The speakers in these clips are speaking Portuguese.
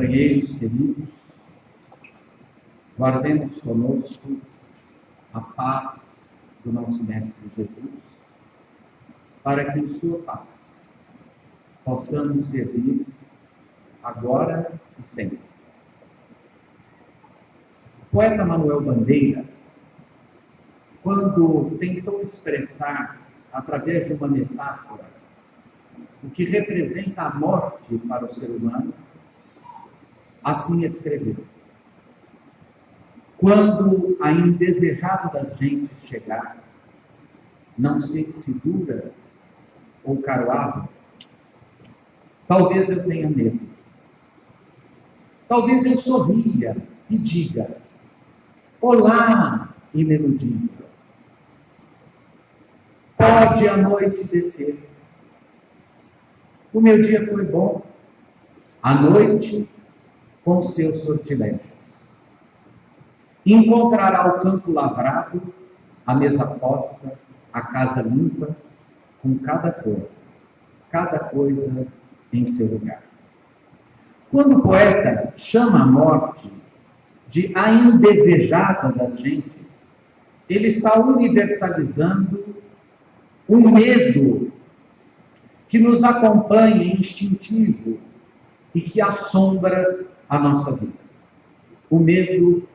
companheiros queridos, guardemos conosco a paz do nosso Mestre Jesus, para que em sua paz possamos servir agora e sempre. O poeta Manuel Bandeira, quando tentou expressar, através de uma metáfora, o que representa a morte para o ser humano, assim escreveu: quando a indesejada das gentes chegar, não sei se dura ou caroável, talvez eu tenha medo. Talvez eu sorria e diga: olá, ineludível. Pode a noite descer. O meu dia foi bom. A noite, com seus sortilégios, encontrará o campo lavrado, a mesa posta, a casa limpa, com cada coisa em seu lugar. Quando o poeta chama a morte de a indesejada das gentes, ele está universalizando um medo que nos acompanha instintivo e que assombra a nossa vida. O medo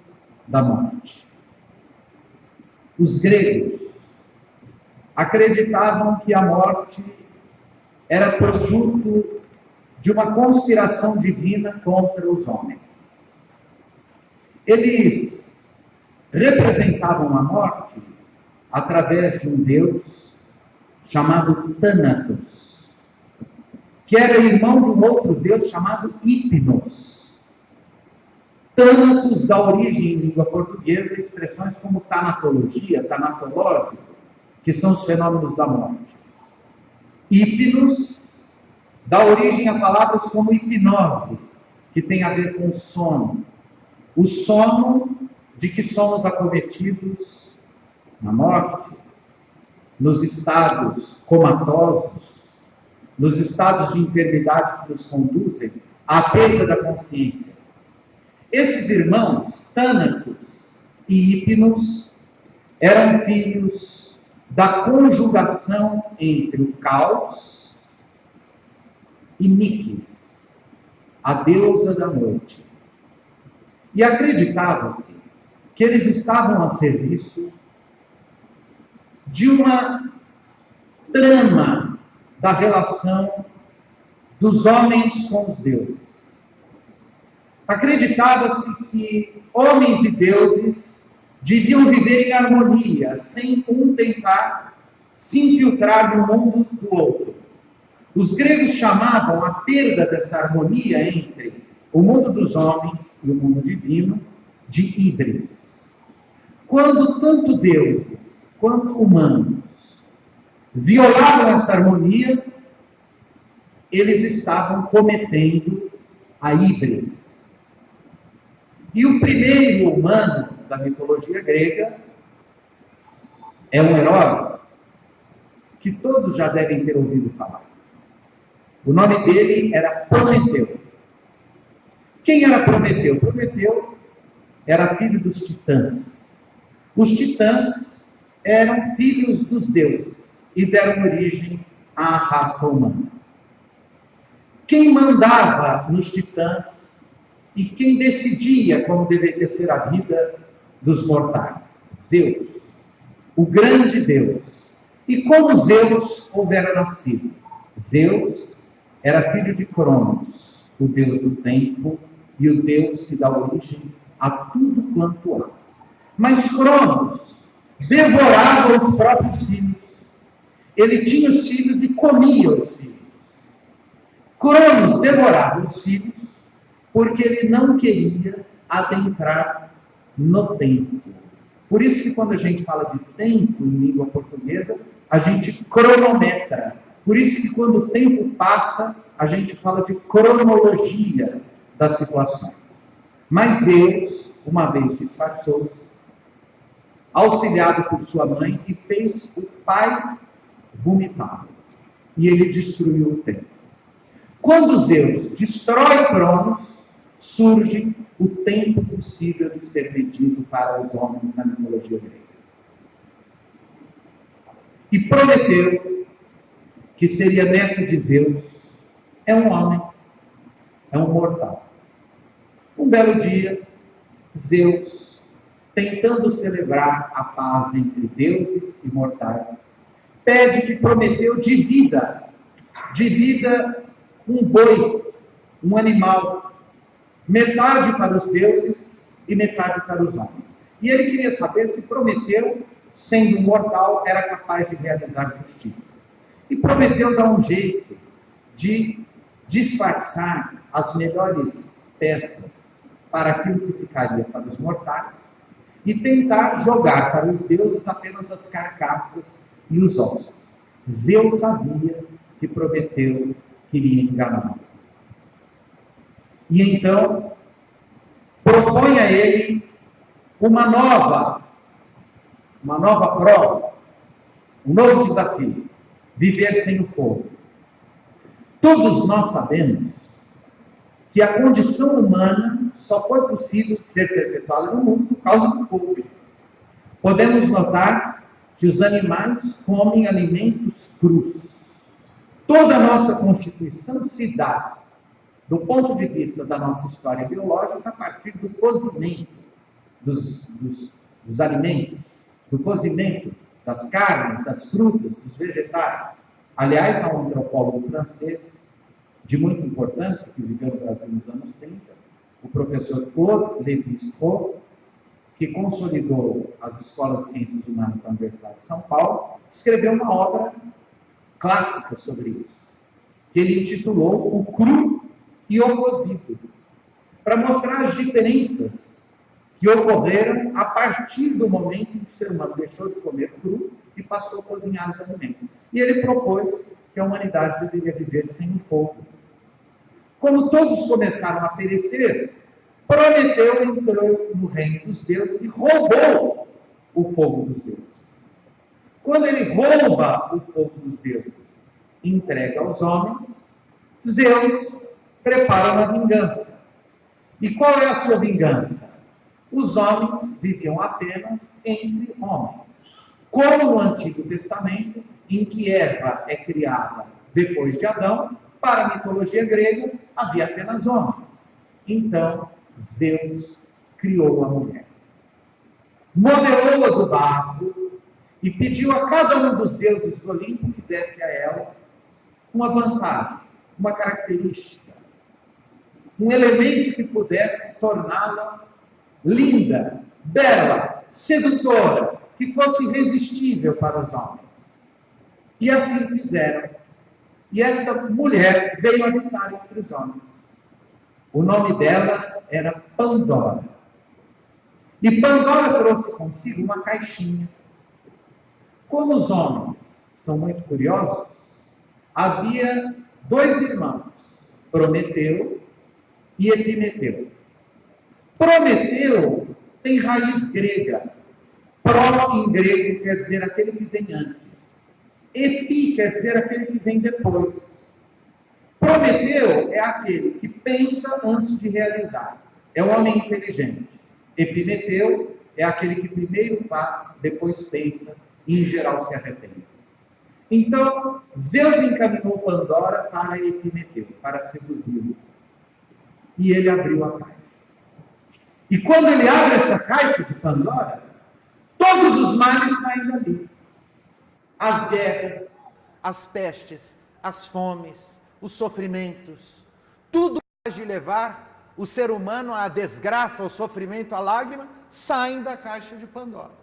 da morte. Os gregos acreditavam que a morte era produto de uma conspiração divina contra os homens. Eles representavam a morte através de um deus chamado Thanatos, que era irmão de um outro deus chamado Hipnos. Thanatos dá origem em língua portuguesa a expressões como tanatologia, tanatológico, que são os fenômenos da morte. Hipnos dá origem a palavras como hipnose, que tem a ver com sono. O sono de que somos acometidos na morte, nos estados comatosos, nos estados de enfermidade que nos conduzem à perda da consciência. Esses irmãos, Thanatos e Hipnos, eram filhos da conjugação entre o caos e Níquis, a deusa da noite. E acreditava-se que eles estavam a serviço de uma trama da relação dos homens com os deuses. Acreditava-se que homens e deuses deviam viver em harmonia, sem um tentar se infiltrar no mundo do outro. Os gregos chamavam a perda dessa harmonia entre o mundo dos homens e o mundo divino de híbris. Quando tanto deuses quanto humanos violavam essa harmonia, eles estavam cometendo a híbris. E o primeiro humano da mitologia grega é um herói que todos já devem ter ouvido falar. O nome dele era Prometeu. Quem era Prometeu? Prometeu era filho dos titãs. Os titãs eram filhos dos deuses e deram origem à raça humana. Quem mandava nos titãs e quem decidia como deveria ser a vida dos mortais? Zeus, o grande Deus. E como Zeus houvera nascido? Zeus era filho de Cronos, o deus do tempo e o deus que dá origem a tudo quanto há. Mas Cronos devorava os próprios filhos. Ele tinha os filhos e comia os filhos. Cronos devorava os filhos porque ele não queria adentrar no tempo. Por isso que quando a gente fala de tempo em língua portuguesa, a gente cronometra. Por isso que quando o tempo passa, a gente fala de cronologia das situações. Mas Zeus, uma vez disfarçou-se, auxiliado por sua mãe, e fez o pai vomitar. E ele destruiu o tempo. Quando Zeus destrói Cronos, surge o tempo possível de ser medido para os homens na mitologia grega. E Prometeu, que seria neto de Zeus, é um homem, é um mortal. Um belo dia, Zeus, tentando celebrar a paz entre deuses e mortais, pede que Prometeu divida um boi, um animal, metade para os deuses e metade para os homens. E ele queria saber se Prometeu, sendo mortal, era capaz de realizar justiça. E Prometeu dá um jeito de disfarçar as melhores peças para aquilo que ficaria para os mortais e tentar jogar para os deuses apenas as carcaças e os ossos. Zeus sabia que Prometeu queria enganá-lo. E então propõe a ele uma nova prova, um novo desafio: viver sem o fogo. Todos nós sabemos que a condição humana só foi possível ser perpetuada no mundo por causa do fogo. Podemos notar que os animais comem alimentos crus. Toda a nossa constituição se dá, do ponto de vista da nossa história biológica, a partir do cozimento dos alimentos, do cozimento das carnes, das frutas, dos vegetais. Aliás, há um antropólogo francês de muita importância, que viveu no Brasil nos anos 30, o professor Claude Lévi-Strauss, que consolidou as escolas de ciências humanas da Universidade de São Paulo, escreveu uma obra clássica sobre isso, que ele intitulou O Cru e o Cozido, para mostrar as diferenças que ocorreram a partir do momento em que o ser humano deixou de comer cru e passou a cozinhar os alimentos. E ele propôs que a humanidade deveria viver sem o fogo. Como todos começaram a perecer, Prometeu entrou no reino dos deuses e roubou o fogo dos deuses. Quando ele rouba o fogo dos deuses e entrega aos homens, Zeus prepara uma vingança. E qual é a sua vingança? Os homens viviam apenas entre homens. Como no Antigo Testamento, em que Eva é criada depois de Adão, para a mitologia grega, havia apenas homens. Então, Zeus criou a mulher. Modelou-a do barro e pediu a cada um dos deuses do Olimpo que desse a ela uma vantagem, uma característica, um elemento que pudesse torná-la linda, bela, sedutora, que fosse irresistível para os homens. E assim fizeram. E esta mulher veio habitar entre os homens. O nome dela era Pandora. E Pandora trouxe consigo uma caixinha. Como os homens são muito curiosos, havia dois irmãos, Prometeu e Epimeteu. Prometeu tem raiz grega. Pro, em grego, quer dizer aquele que vem antes. Epi, quer dizer aquele que vem depois. Prometeu é aquele que pensa antes de realizar. É um homem inteligente. Epimeteu é aquele que primeiro faz, depois pensa e, em geral, se arrepende. Então, Zeus encaminhou Pandora para Epimeteu, para seduzi-lo. E ele abriu a caixa. E quando ele abre essa caixa de Pandora, todos os males saem dali. As guerras, as pestes, as fomes, os sofrimentos, tudo capaz de levar o ser humano à desgraça, ao sofrimento, à lágrima, saem da caixa de Pandora.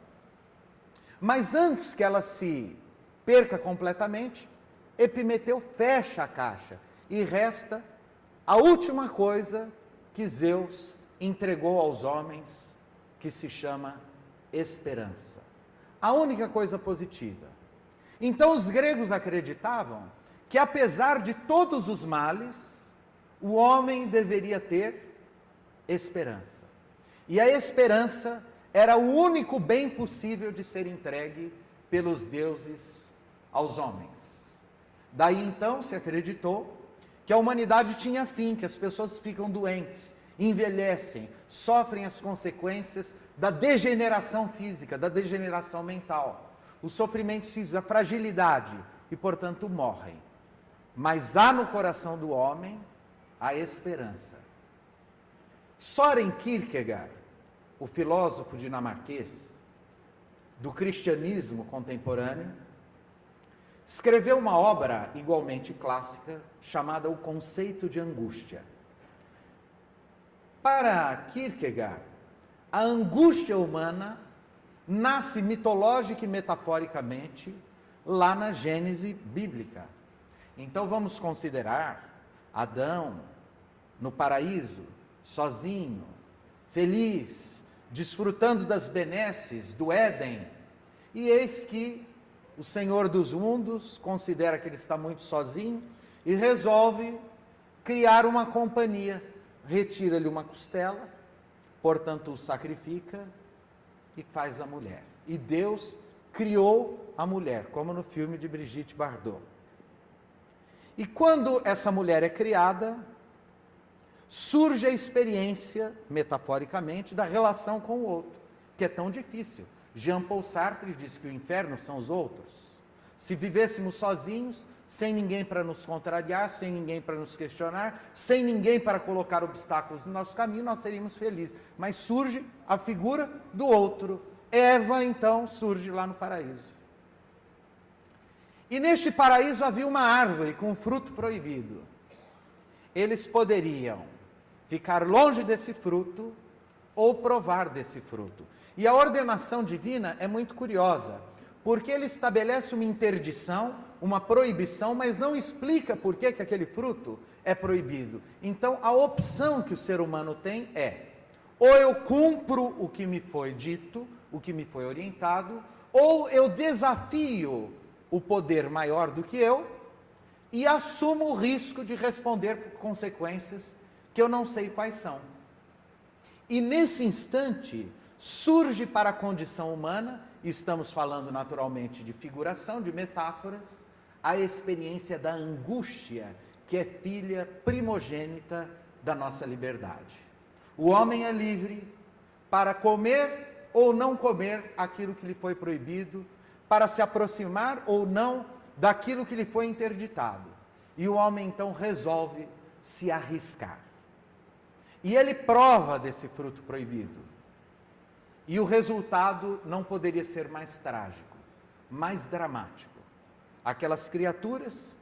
Mas antes que ela se perca completamente, Epimeteu fecha a caixa e resta a última coisa que Zeus entregou aos homens, que se chama esperança. A única coisa positiva. Então os gregos acreditavam que apesar de todos os males, o homem deveria ter esperança. E a esperança era o único bem possível de ser entregue pelos deuses aos homens. Daí então se acreditou que a humanidade tinha fim, que as pessoas ficam doentes envelhecem, sofrem as consequências da degeneração física, da degeneração mental. Os sofrimentos físicos, a fragilidade, e portanto morrem. Mas há no coração do homem a esperança. Søren Kierkegaard, o filósofo dinamarquês do cristianismo contemporâneo, escreveu uma obra igualmente clássica chamada O Conceito de Angústia. Para Kierkegaard, a angústia humana nasce mitológica e metaforicamente lá na Gênese bíblica. Então vamos considerar Adão no paraíso, sozinho, feliz, desfrutando das benesses do Éden. E eis que o Senhor dos mundos considera que ele está muito sozinho e resolve criar uma companhia. Retira-lhe uma costela, portanto o sacrifica e faz a mulher. E Deus criou a mulher, como no filme de Brigitte Bardot. E quando essa mulher é criada, surge a experiência, metaforicamente, da relação com o outro, que é tão difícil. Jean-Paul Sartre diz que o inferno são os outros. Se vivêssemos sozinhos, sem ninguém para nos contrariar, sem ninguém para nos questionar, sem ninguém para colocar obstáculos no nosso caminho, nós seríamos felizes. Mas surge a figura do outro. Eva, então, surge lá no paraíso. E neste paraíso havia uma árvore com fruto proibido. Eles poderiam ficar longe desse fruto ou provar desse fruto. E a ordenação divina é muito curiosa, porque ele estabelece uma interdição, uma proibição, mas não explica por que aquele fruto é proibido. Então, a opção que o ser humano tem é: ou eu cumpro o que me foi dito, o que me foi orientado, ou eu desafio o poder maior do que eu e assumo o risco de responder por consequências que eu não sei quais são. E nesse instante surge para a condição humana, e estamos falando naturalmente de figuração, de metáforas, a experiência da angústia, que é filha primogênita da nossa liberdade. O homem é livre para comer ou não comer aquilo que lhe foi proibido, para se aproximar ou não daquilo que lhe foi interditado. E o homem então resolve se arriscar. E ele prova desse fruto proibido. E o resultado não poderia ser mais trágico, mais dramático. Aquelas criaturas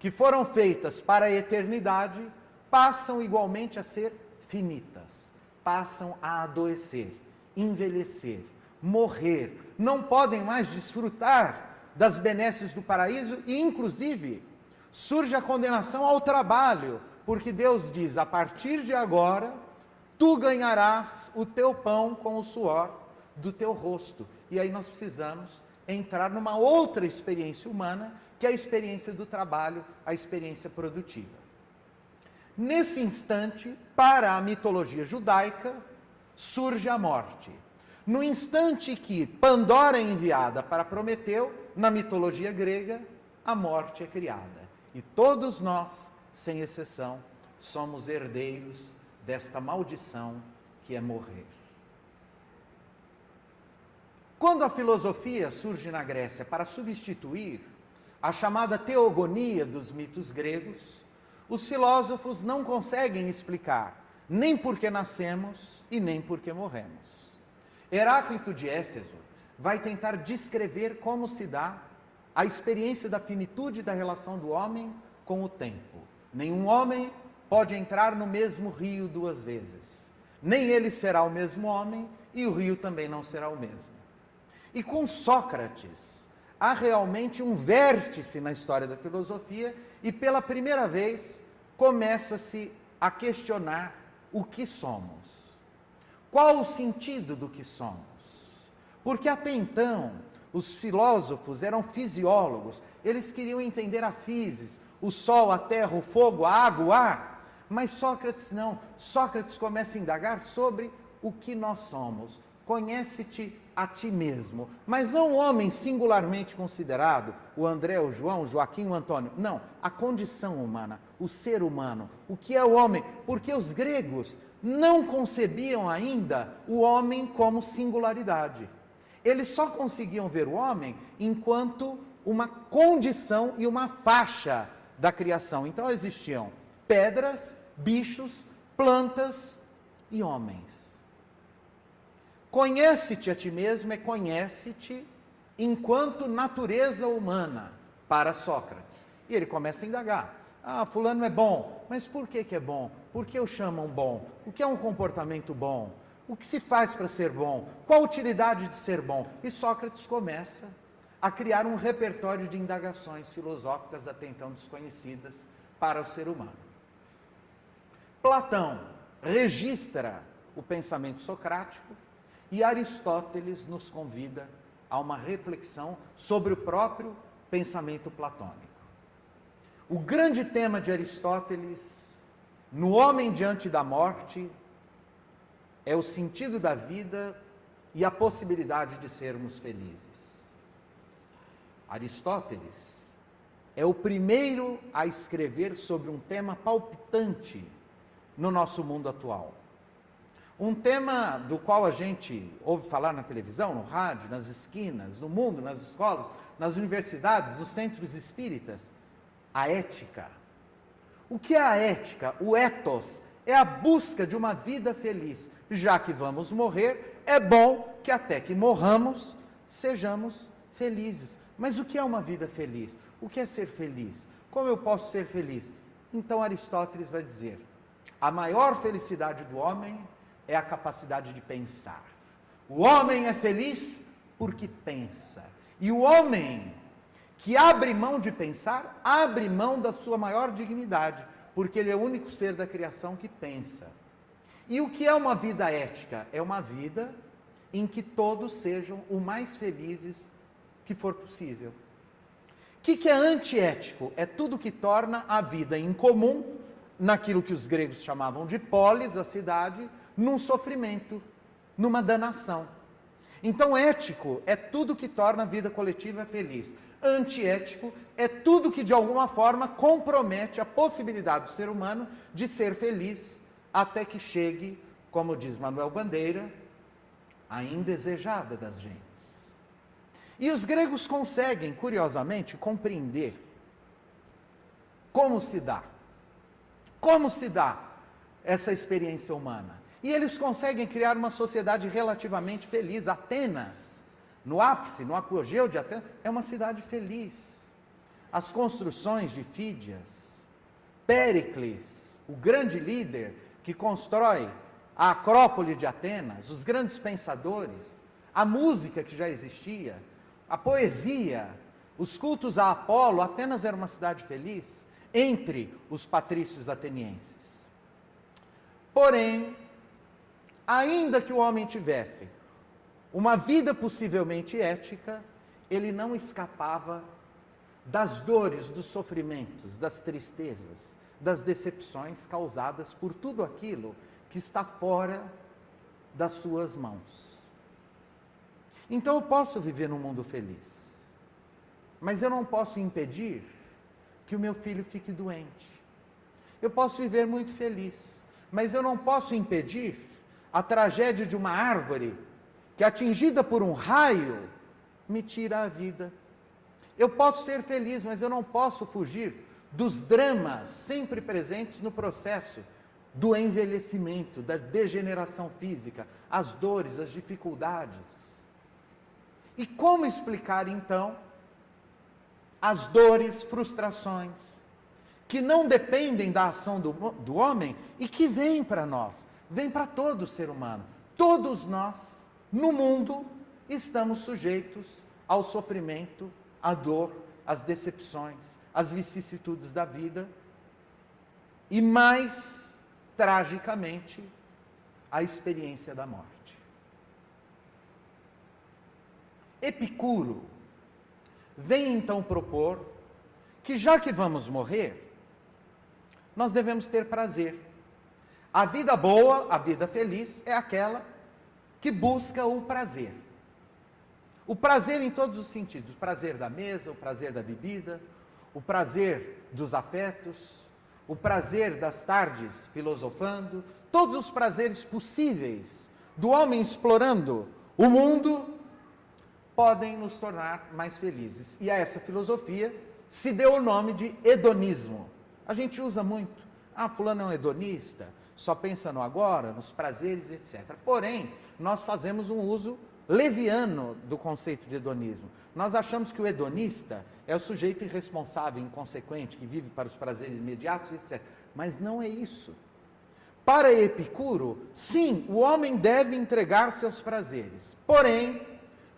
que foram feitas para a eternidade passam igualmente a ser finitas, passam a adoecer, envelhecer, morrer, não podem mais desfrutar das benesses do paraíso e, inclusive, surge a condenação ao trabalho, porque Deus diz: a partir de agora, tu ganharás o teu pão com o suor do teu rosto. E aí nós precisamos entrar numa outra experiência humana, que é a experiência do trabalho, a experiência produtiva. Nesse instante, para a mitologia judaica, surge a morte. No instante que Pandora é enviada para Prometeu, na mitologia grega, a morte é criada. E todos nós, sem exceção, somos herdeiros desta maldição que é morrer. Quando a filosofia surge na Grécia para substituir a chamada teogonia dos mitos gregos, os filósofos não conseguem explicar nem por que nascemos e nem por que morremos. Heráclito de Éfeso vai tentar descrever como se dá a experiência da finitude da relação do homem com o tempo. Nenhum homem pode entrar no mesmo rio duas vezes. Nem ele será o mesmo homem e o rio também não será o mesmo. E com Sócrates, há realmente um vértice na história da filosofia e pela primeira vez começa-se a questionar o que somos. Qual o sentido do que somos? Porque até então, os filósofos eram fisiólogos, eles queriam entender a física, o sol, a terra, o fogo, a água, o ar, mas Sócrates não. Sócrates começa a indagar sobre o que nós somos. Conhece-te a ti mesmo, mas não o homem singularmente considerado, o André, o João, o Joaquim, o Antônio, não, a condição humana, o ser humano, o que é o homem, porque os gregos não concebiam ainda o homem como singularidade. Eles só conseguiam ver o homem enquanto uma condição e uma faixa da criação. Então existiam pedras, bichos, plantas e homens. Conhece-te a ti mesmo é conhece-te enquanto natureza humana, para Sócrates. E ele começa a indagar. Fulano é bom, mas por que é bom? Por que o chamam bom? O que é um comportamento bom? O que se faz para ser bom? Qual a utilidade de ser bom? E Sócrates começa a criar um repertório de indagações filosóficas até então desconhecidas para o ser humano. Platão registra o pensamento socrático e Aristóteles nos convida a uma reflexão sobre o próprio pensamento platônico. O grande tema de Aristóteles, no homem diante da morte, é o sentido da vida e a possibilidade de sermos felizes. Aristóteles é o primeiro a escrever sobre um tema palpitante no nosso mundo atual. Um tema do qual a gente ouve falar na televisão, no rádio, nas esquinas, no mundo, nas escolas, nas universidades, nos centros espíritas, a ética. O que é a ética? O ethos é a busca de uma vida feliz. Já que vamos morrer, é bom que até que morramos, sejamos felizes. Mas o que é uma vida feliz? O que é ser feliz? Como eu posso ser feliz? Então Aristóteles vai dizer, a maior felicidade do homem é a capacidade de pensar. O homem é feliz porque pensa. E o homem que abre mão de pensar, abre mão da sua maior dignidade, porque ele é o único ser da criação que pensa. E o que é uma vida ética? É uma vida em que todos sejam o mais felizes que for possível. O que é antiético? É tudo que torna a vida incomum, naquilo que os gregos chamavam de polis, a cidade, num sofrimento, numa danação. Então, ético é tudo que torna a vida coletiva feliz. Antiético é tudo que, de alguma forma, compromete a possibilidade do ser humano de ser feliz, até que chegue, como diz Manuel Bandeira, a indesejada das gentes. E os gregos conseguem, curiosamente, compreender como se dá essa experiência humana. E eles conseguem criar uma sociedade relativamente feliz. Atenas, no ápice, no apogeu de Atenas, é uma cidade feliz. As construções de Fídias, Péricles, o grande líder que constrói a Acrópole de Atenas, os grandes pensadores, a música que já existia, a poesia, os cultos a Apolo. Atenas era uma cidade feliz entre os patrícios atenienses. Porém, ainda que o homem tivesse uma vida possivelmente ética, ele não escapava das dores, dos sofrimentos, das tristezas, das decepções causadas por tudo aquilo que está fora das suas mãos. Então eu posso viver num mundo feliz, mas eu não posso impedir que o meu filho fique doente. Eu posso viver muito feliz, mas eu não posso impedir a tragédia de uma árvore que, atingida por um raio, me tira a vida. Eu posso ser feliz, mas eu não posso fugir dos dramas sempre presentes no processo do envelhecimento, da degeneração física, as dores, as dificuldades. E como explicar, então, as dores, frustrações, que não dependem da ação do homem e que vêm para nós, vêm para todo ser humano. Todos nós, no mundo, estamos sujeitos ao sofrimento, à dor, às decepções, às vicissitudes da vida e, mais tragicamente, à experiência da morte. Epicuro vem então propor que, já que vamos morrer, nós devemos ter prazer. A vida boa, a vida feliz, é aquela que busca o prazer. O prazer em todos os sentidos, o prazer da mesa, o prazer da bebida, o prazer dos afetos, o prazer das tardes filosofando, todos os prazeres possíveis do homem explorando o mundo podem nos tornar mais felizes. E a essa filosofia se deu o nome de hedonismo. A gente usa muito. Fulano é um hedonista, só pensa no agora, nos prazeres, etc. Porém, nós fazemos um uso leviano do conceito de hedonismo. Nós achamos que o hedonista é o sujeito irresponsável, inconsequente, que vive para os prazeres imediatos, etc. Mas não é isso. Para Epicuro, sim, o homem deve entregar-se aos prazeres. Porém,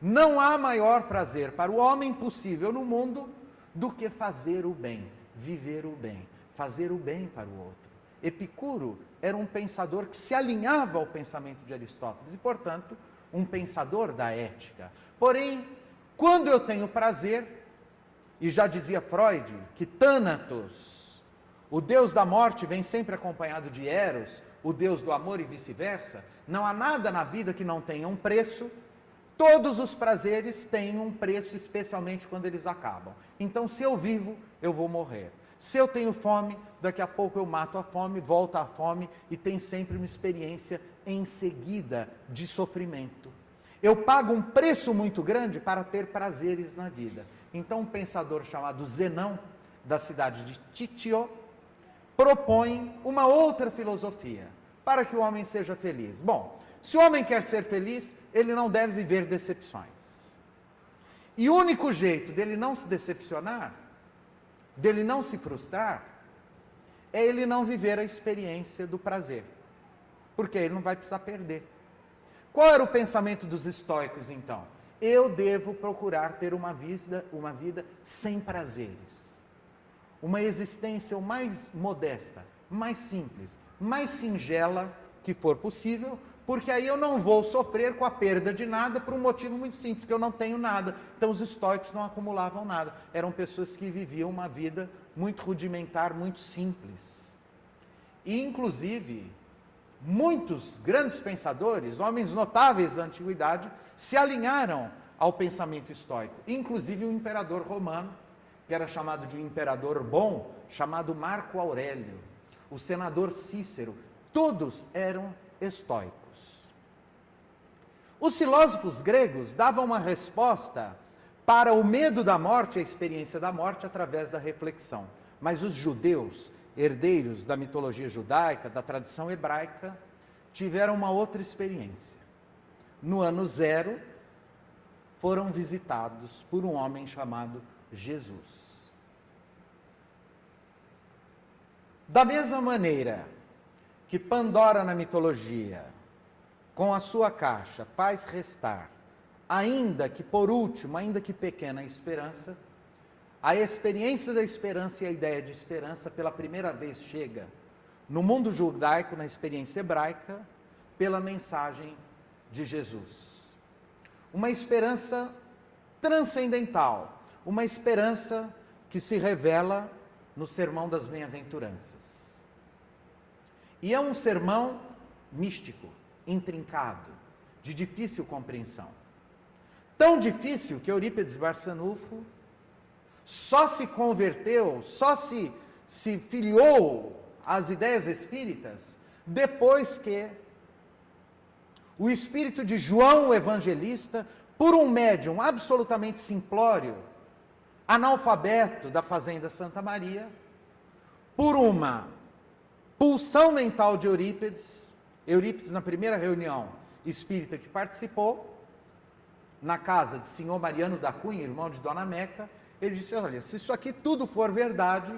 não há maior prazer para o homem possível no mundo do que fazer o bem, viver o bem, fazer o bem para o outro. Epicuro era um pensador que se alinhava ao pensamento de Aristóteles e, portanto, um pensador da ética. Porém, quando eu tenho prazer, e já dizia Freud que Thanatos, o deus da morte, vem sempre acompanhado de Eros, o deus do amor e vice-versa, não há nada na vida que não tenha um preço. Todos os prazeres têm um preço, especialmente quando eles acabam. Então, se eu vivo, eu vou morrer. Se eu tenho fome, daqui a pouco eu mato a fome, volto à fome e tem sempre uma experiência em seguida de sofrimento. Eu pago um preço muito grande para ter prazeres na vida. Então, um pensador chamado Zenão, da cidade de Títio, propõe uma outra filosofia para que o homem seja feliz. Bom, se o homem quer ser feliz, ele não deve viver decepções. E o único jeito dele não se decepcionar, dele não se frustrar, é ele não viver a experiência do prazer. Porque ele não vai precisar perder. Qual era o pensamento dos estoicos, então? Eu devo procurar ter uma vida sem prazeres. Uma existência o mais modesta, mais simples, mais singela que for possível, porque aí eu não vou sofrer com a perda de nada por um motivo muito simples, porque eu não tenho nada. Então os estoicos não acumulavam nada. Eram pessoas que viviam uma vida muito rudimentar, muito simples. E, inclusive, muitos grandes pensadores, homens notáveis da antiguidade, se alinharam ao pensamento estoico. Inclusive o imperador romano, que era chamado de um imperador bom, chamado Marco Aurélio, o senador Cícero, todos eram estoicos. Os filósofos gregos davam uma resposta para o medo da morte, a experiência da morte, através da reflexão. Mas os judeus, herdeiros da mitologia judaica, da tradição hebraica, tiveram uma outra experiência. No ano 0, foram visitados por um homem chamado Jesus. Da mesma maneira que Pandora na mitologia, com a sua caixa, faz restar, ainda que por último, ainda que pequena, a esperança, a experiência da esperança e a ideia de esperança pela primeira vez chega no mundo judaico, na experiência hebraica, pela mensagem de Jesus. Uma esperança transcendental, uma esperança que se revela no Sermão das Bem-aventuranças. E é um sermão místico, intrincado, de difícil compreensão. Tão difícil que Eurípides Barçanufo só se converteu, só se filiou às ideias espíritas depois que o espírito de João o Evangelista, por um médium absolutamente simplório, analfabeto da fazenda Santa Maria, por uma pulsão mental de Eurípides na primeira reunião espírita que participou, na casa de senhor Mariano da Cunha, irmão de Dona Meca, ele disse: olha, se isso aqui tudo for verdade,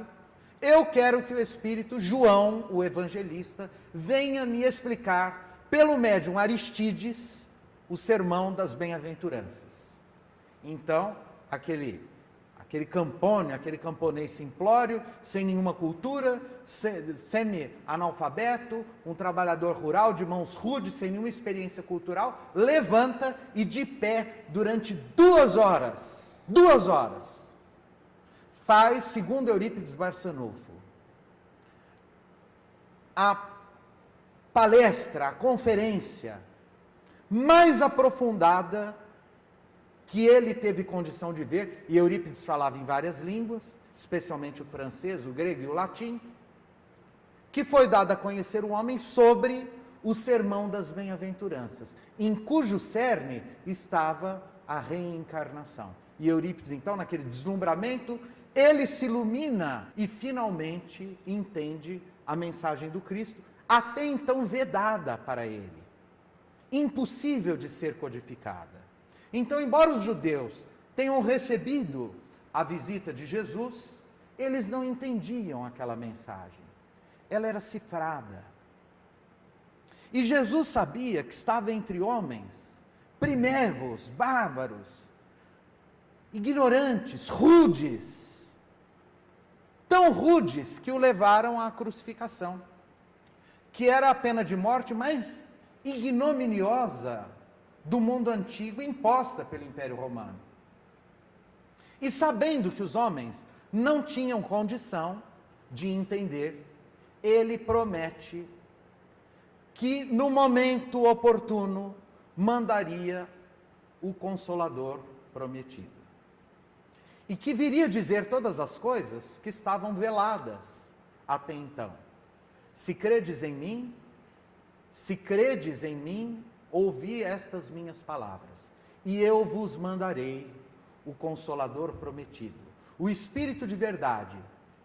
eu quero que o espírito João, o evangelista, venha me explicar, pelo médium Aristides, o sermão das bem-aventuranças. Então, aquele camponês simplório, sem nenhuma cultura, semi-analfabeto, um trabalhador rural de mãos rudes, sem nenhuma experiência cultural, levanta e de pé durante 2 horas, faz, segundo Eurípides Barçanufo, a palestra, a conferência mais aprofundada que ele teve condição de ver, e Eurípides falava em várias línguas, especialmente o francês, o grego e o latim, que foi dado a conhecer o homem sobre o sermão das bem-aventuranças, em cujo cerne estava a reencarnação. E Eurípides, então, naquele deslumbramento, ele se ilumina e finalmente entende a mensagem do Cristo, até então vedada para ele, impossível de ser codificada. Então, embora os judeus tenham recebido a visita de Jesus, eles não entendiam aquela mensagem. Ela era cifrada. E Jesus sabia que estava entre homens primevos, bárbaros, ignorantes, rudes, tão rudes que o levaram à crucificação, que era a pena de morte mais ignominiosa do mundo antigo, imposta pelo Império Romano. E sabendo que os homens não tinham condição de entender, ele promete que no momento oportuno mandaria o Consolador prometido. E que viria dizer todas as coisas que estavam veladas até então. Se credes em mim, ouvi estas minhas palavras, e eu vos mandarei o Consolador prometido, o Espírito de verdade,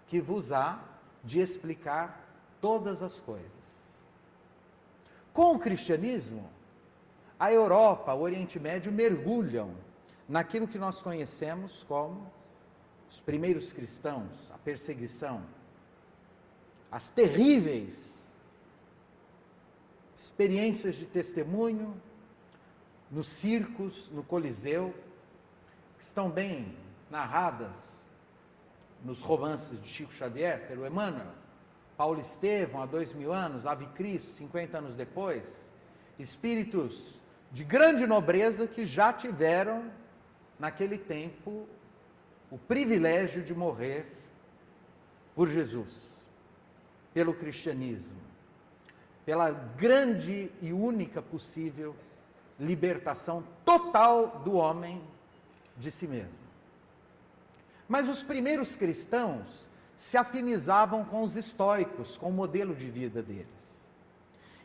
que vos há de explicar todas as coisas. Com o cristianismo, a Europa, o Oriente Médio mergulham naquilo que nós conhecemos como os primeiros cristãos, a perseguição, as terríveis experiências de testemunho nos circos, no Coliseu, que estão bem narradas nos romances de Chico Xavier, pelo Emmanuel, Paulo Estevão, há 2000 anos, Ave Cristo, 50 anos depois, espíritos de grande nobreza que já tiveram, naquele tempo, o privilégio de morrer por Jesus, pelo cristianismo, pela grande e única possível libertação total do homem de si mesmo. Mas os primeiros cristãos se afinizavam com os estoicos, com o modelo de vida deles.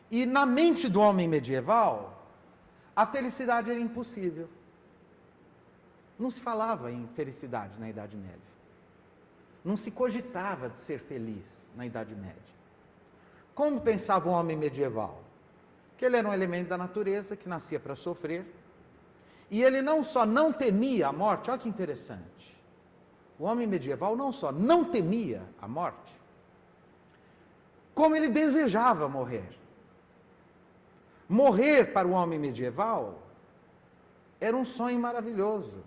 E na mente do homem medieval, a felicidade era impossível. Não se falava em felicidade na Idade Média. Não se cogitava de ser feliz na Idade Média. Como pensava o homem medieval? Que ele era um elemento da natureza que nascia para sofrer. E ele não só não temia a morte, olha que interessante. O homem medieval não só não temia a morte, como ele desejava morrer. Morrer para o homem medieval era um sonho maravilhoso.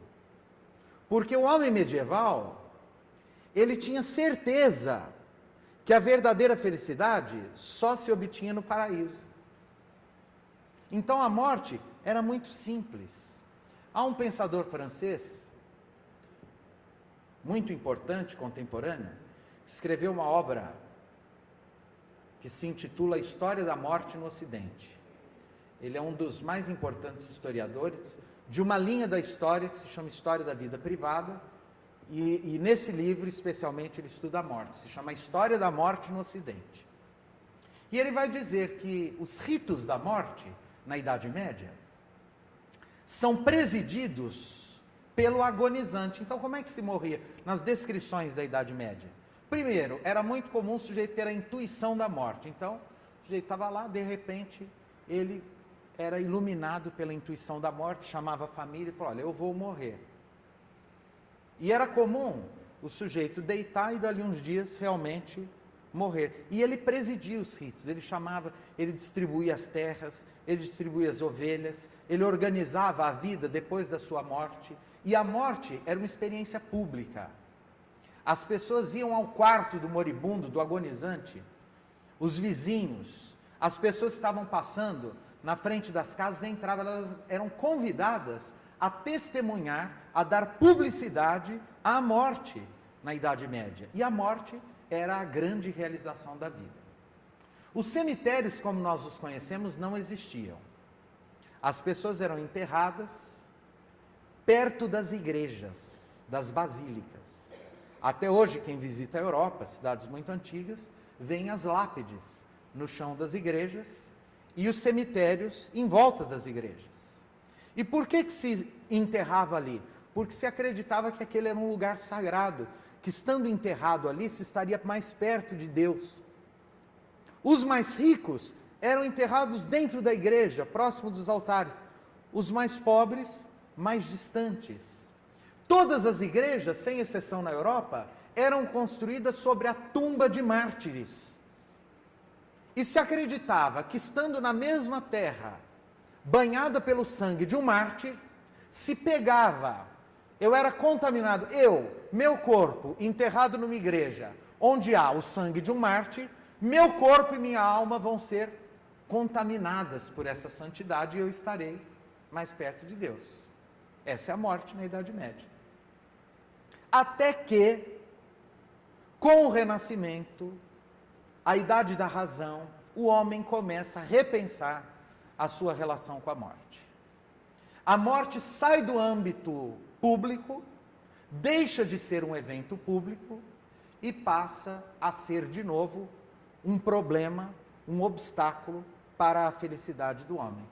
Porque o homem medieval, ele tinha certeza que a verdadeira felicidade só se obtinha no paraíso. Então a morte era muito simples. Há um pensador francês, muito importante, contemporâneo, que escreveu uma obra que se intitula História da Morte no Ocidente. Ele é um dos mais importantes historiadores de uma linha da história que se chama História da Vida Privada, e nesse livro, especialmente, ele estuda a morte, se chama História da Morte no Ocidente. E ele vai dizer que os ritos da morte, na Idade Média, são presididos pelo agonizante. Então, como é que se morria? Nas descrições da Idade Média. Primeiro, era muito comum o sujeito ter a intuição da morte. Então, o sujeito estava lá, de repente, ele era iluminado pela intuição da morte, chamava a família e falou, olha, eu vou morrer. E era comum o sujeito deitar e dali uns dias realmente morrer. E ele presidia os ritos, ele distribuía as terras, ele distribuía as ovelhas, ele organizava a vida depois da sua morte. E a morte era uma experiência pública. As pessoas iam ao quarto do moribundo, do agonizante, os vizinhos, as pessoas que estavam passando na frente das casas, entravam, elas eram convidadas a testemunhar, a dar publicidade à morte na Idade Média. E a morte era a grande realização da vida. Os cemitérios, como nós os conhecemos, não existiam. As pessoas eram enterradas perto das igrejas, das basílicas. Até hoje, quem visita a Europa, cidades muito antigas, vêm as lápides no chão das igrejas e os cemitérios em volta das igrejas. E por que se enterrava ali? Porque se acreditava que aquele era um lugar sagrado, que estando enterrado ali se estaria mais perto de Deus. Os mais ricos eram enterrados dentro da igreja, próximo dos altares. Os mais pobres, mais distantes. Todas as igrejas, sem exceção na Europa, eram construídas sobre a tumba de mártires. E se acreditava que estando na mesma terra, banhada pelo sangue de um mártir, se pegava, eu era contaminado, meu corpo, enterrado numa igreja, onde há o sangue de um mártir, meu corpo e minha alma vão ser contaminadas por essa santidade e eu estarei mais perto de Deus. Essa é a morte na Idade Média. Até que, com o Renascimento, a idade da razão, o homem começa a repensar a sua relação com a morte. A morte sai do âmbito público, deixa de ser um evento público e passa a ser de novo um problema, um obstáculo para a felicidade do homem.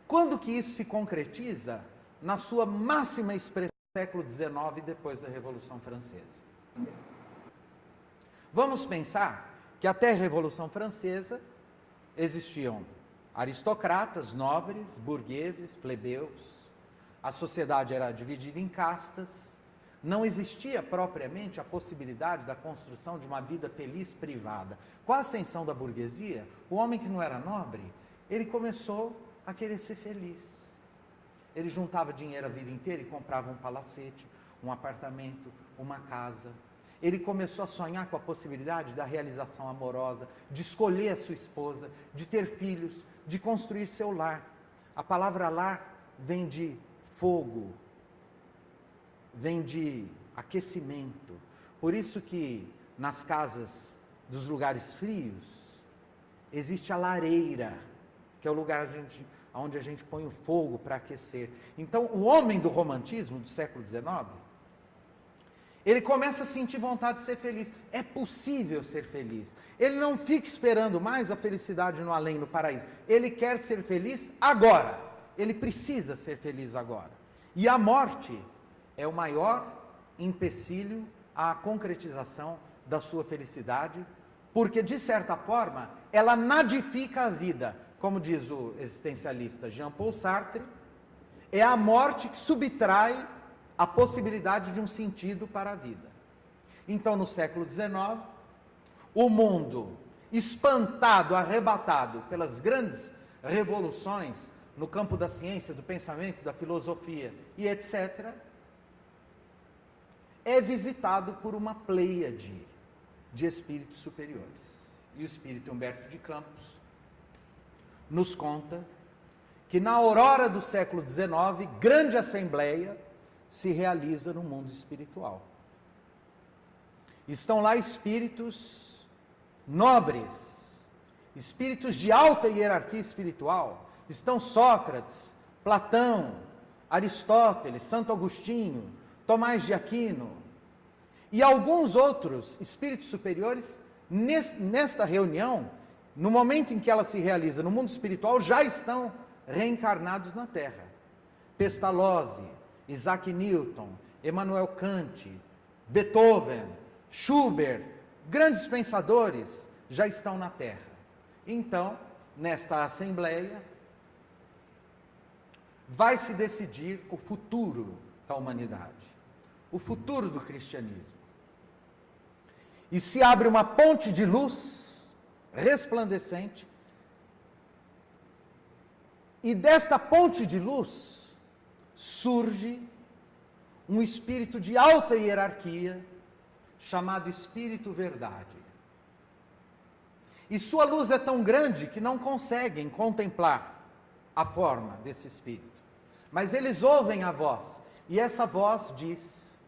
Quando que isso se concretiza? Na sua máxima expressão no século XIX, depois da Revolução Francesa. Vamos pensar que até a Revolução Francesa existiam aristocratas, nobres, burgueses, plebeus, a sociedade era dividida em castas, não existia propriamente a possibilidade da construção de uma vida feliz privada. Com a ascensão da burguesia, o homem que não era nobre, ele começou a querer ser feliz. Ele juntava dinheiro a vida inteira e comprava um palacete, um apartamento, uma casa. Ele começou a sonhar com a possibilidade da realização amorosa, de escolher a sua esposa, de ter filhos, de construir seu lar. A palavra lar vem de fogo, vem de aquecimento. Por isso que nas casas dos lugares frios existe a lareira, que é o lugar onde a gente põe o fogo para aquecer. Então, o homem do romantismo do século XIX, ele começa a sentir vontade de ser feliz. É possível ser feliz. Ele não fica esperando mais a felicidade no além, no paraíso. Ele quer ser feliz agora. Ele precisa ser feliz agora. E a morte é o maior empecilho à concretização da sua felicidade, porque, de certa forma, ela nadifica a vida. Como diz o existencialista Jean-Paul Sartre, é a morte que subtrai a possibilidade de um sentido para a vida. Então, no século XIX, o mundo, espantado, arrebatado pelas grandes revoluções no campo da ciência, do pensamento, da filosofia e etc., é visitado por uma pleiade de espíritos superiores. E o espírito Humberto de Campos nos conta que na aurora do século XIX, grande assembleia se realiza no mundo espiritual. Estão lá espíritos nobres, espíritos de alta hierarquia espiritual. Estão Sócrates, Platão, Aristóteles, Santo Agostinho, Tomás de Aquino e alguns outros espíritos superiores. Nesta reunião, no momento em que ela se realiza no mundo espiritual, já estão reencarnados na Terra. Pestalozzi, Isaac Newton, Immanuel Kant, Beethoven, Schubert, grandes pensadores já estão na Terra. Então, nesta assembleia, vai se decidir o futuro da humanidade, o futuro do cristianismo. E se abre uma ponte de luz resplandecente, e desta ponte de luz surge um espírito de alta hierarquia, chamado Espírito Verdade. E sua luz é tão grande que não conseguem contemplar a forma desse espírito. Mas eles ouvem a voz, e essa voz diz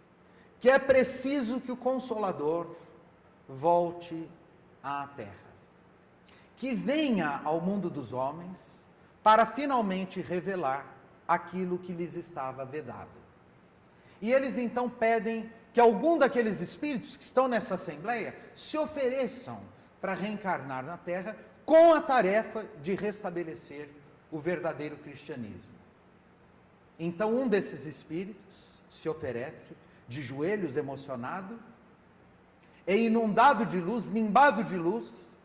que é preciso que o Consolador volte à Terra, que venha ao mundo dos homens para finalmente revelar aquilo que lhes estava vedado. E eles então pedem que algum daqueles espíritos que estão nessa assembleia se ofereçam para reencarnar na Terra com a tarefa de restabelecer o verdadeiro cristianismo. Então um desses espíritos se oferece, de joelhos, emocionado, é inundado de luz, nimbado de luz,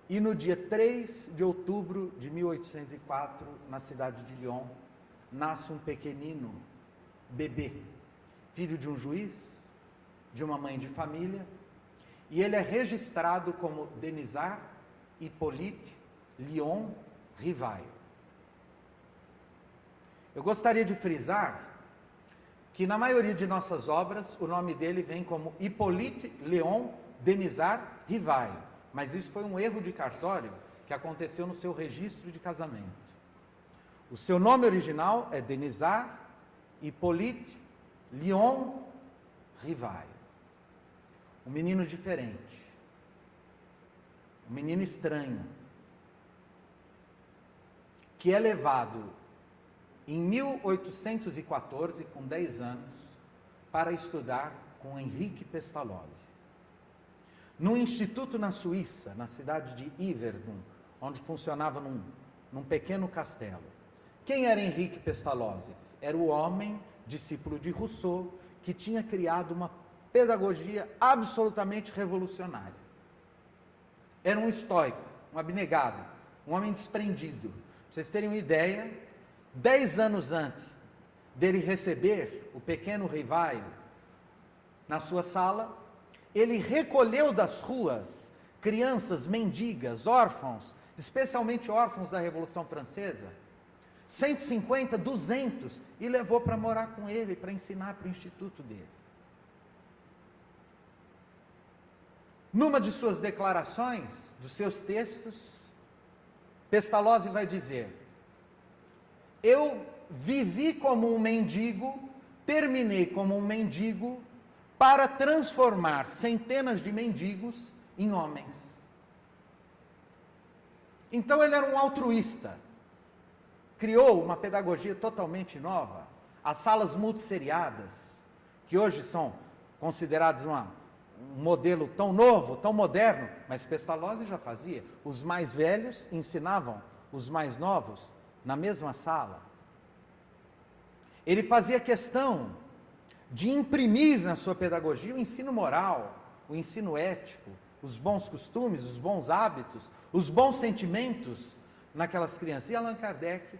e no dia 3 de outubro de 1804, na cidade de Lyon, nasce um pequenino bebê, filho de um juiz, de uma mãe de família, e ele é registrado como Denisard Hippolyte Léon Rivail. Eu gostaria de frisar que na maioria de nossas obras o nome dele vem como Hippolyte Léon Denisard Rivail, mas isso foi um erro de cartório que aconteceu no seu registro de casamento. O seu nome original é Denisard Hippolyte Léon Rivail. Um menino diferente, um menino estranho, que é levado em 1814, com 10 anos, para estudar com Henrique Pestalozzi. Num instituto na Suíça, na cidade de Yverdon, onde funcionava num pequeno castelo. Quem era Henrique Pestalozzi? Era o homem, discípulo de Rousseau, que tinha criado uma pedagogia absolutamente revolucionária. Era um estoico, um abnegado, um homem desprendido. Pra vocês terem uma ideia, 10 anos antes dele receber o pequeno Rivail na sua sala, ele recolheu das ruas crianças mendigas, órfãos, especialmente órfãos da Revolução Francesa, 150, 200, e levou para morar com ele, para ensinar para o instituto dele. Numa de suas declarações, dos seus textos, Pestalozzi vai dizer: eu vivi como um mendigo, terminei como um mendigo, para transformar centenas de mendigos em homens. Então ele era um altruísta, criou uma pedagogia totalmente nova, as salas multisseriadas, que hoje são consideradas um modelo tão novo, tão moderno, mas Pestalozzi já fazia. Os mais velhos ensinavam os mais novos na mesma sala. Ele fazia questão de imprimir na sua pedagogia o ensino moral, o ensino ético, os bons costumes, os bons hábitos, os bons sentimentos naquelas crianças. E Allan Kardec,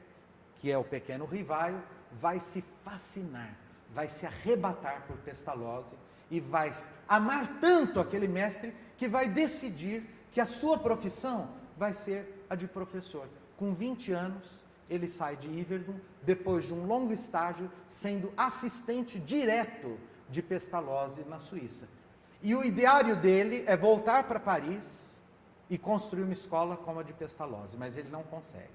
que é o pequeno Rivail, vai se fascinar, vai se arrebatar por Pestalozzi e vai amar tanto aquele mestre que vai decidir que a sua profissão vai ser a de professor. Com 20 anos, ele sai de Yverdon, depois de um longo estágio, sendo assistente direto de Pestalozzi na Suíça. E o ideário dele é voltar para Paris e construir uma escola como a de Pestalozzi, mas ele não consegue.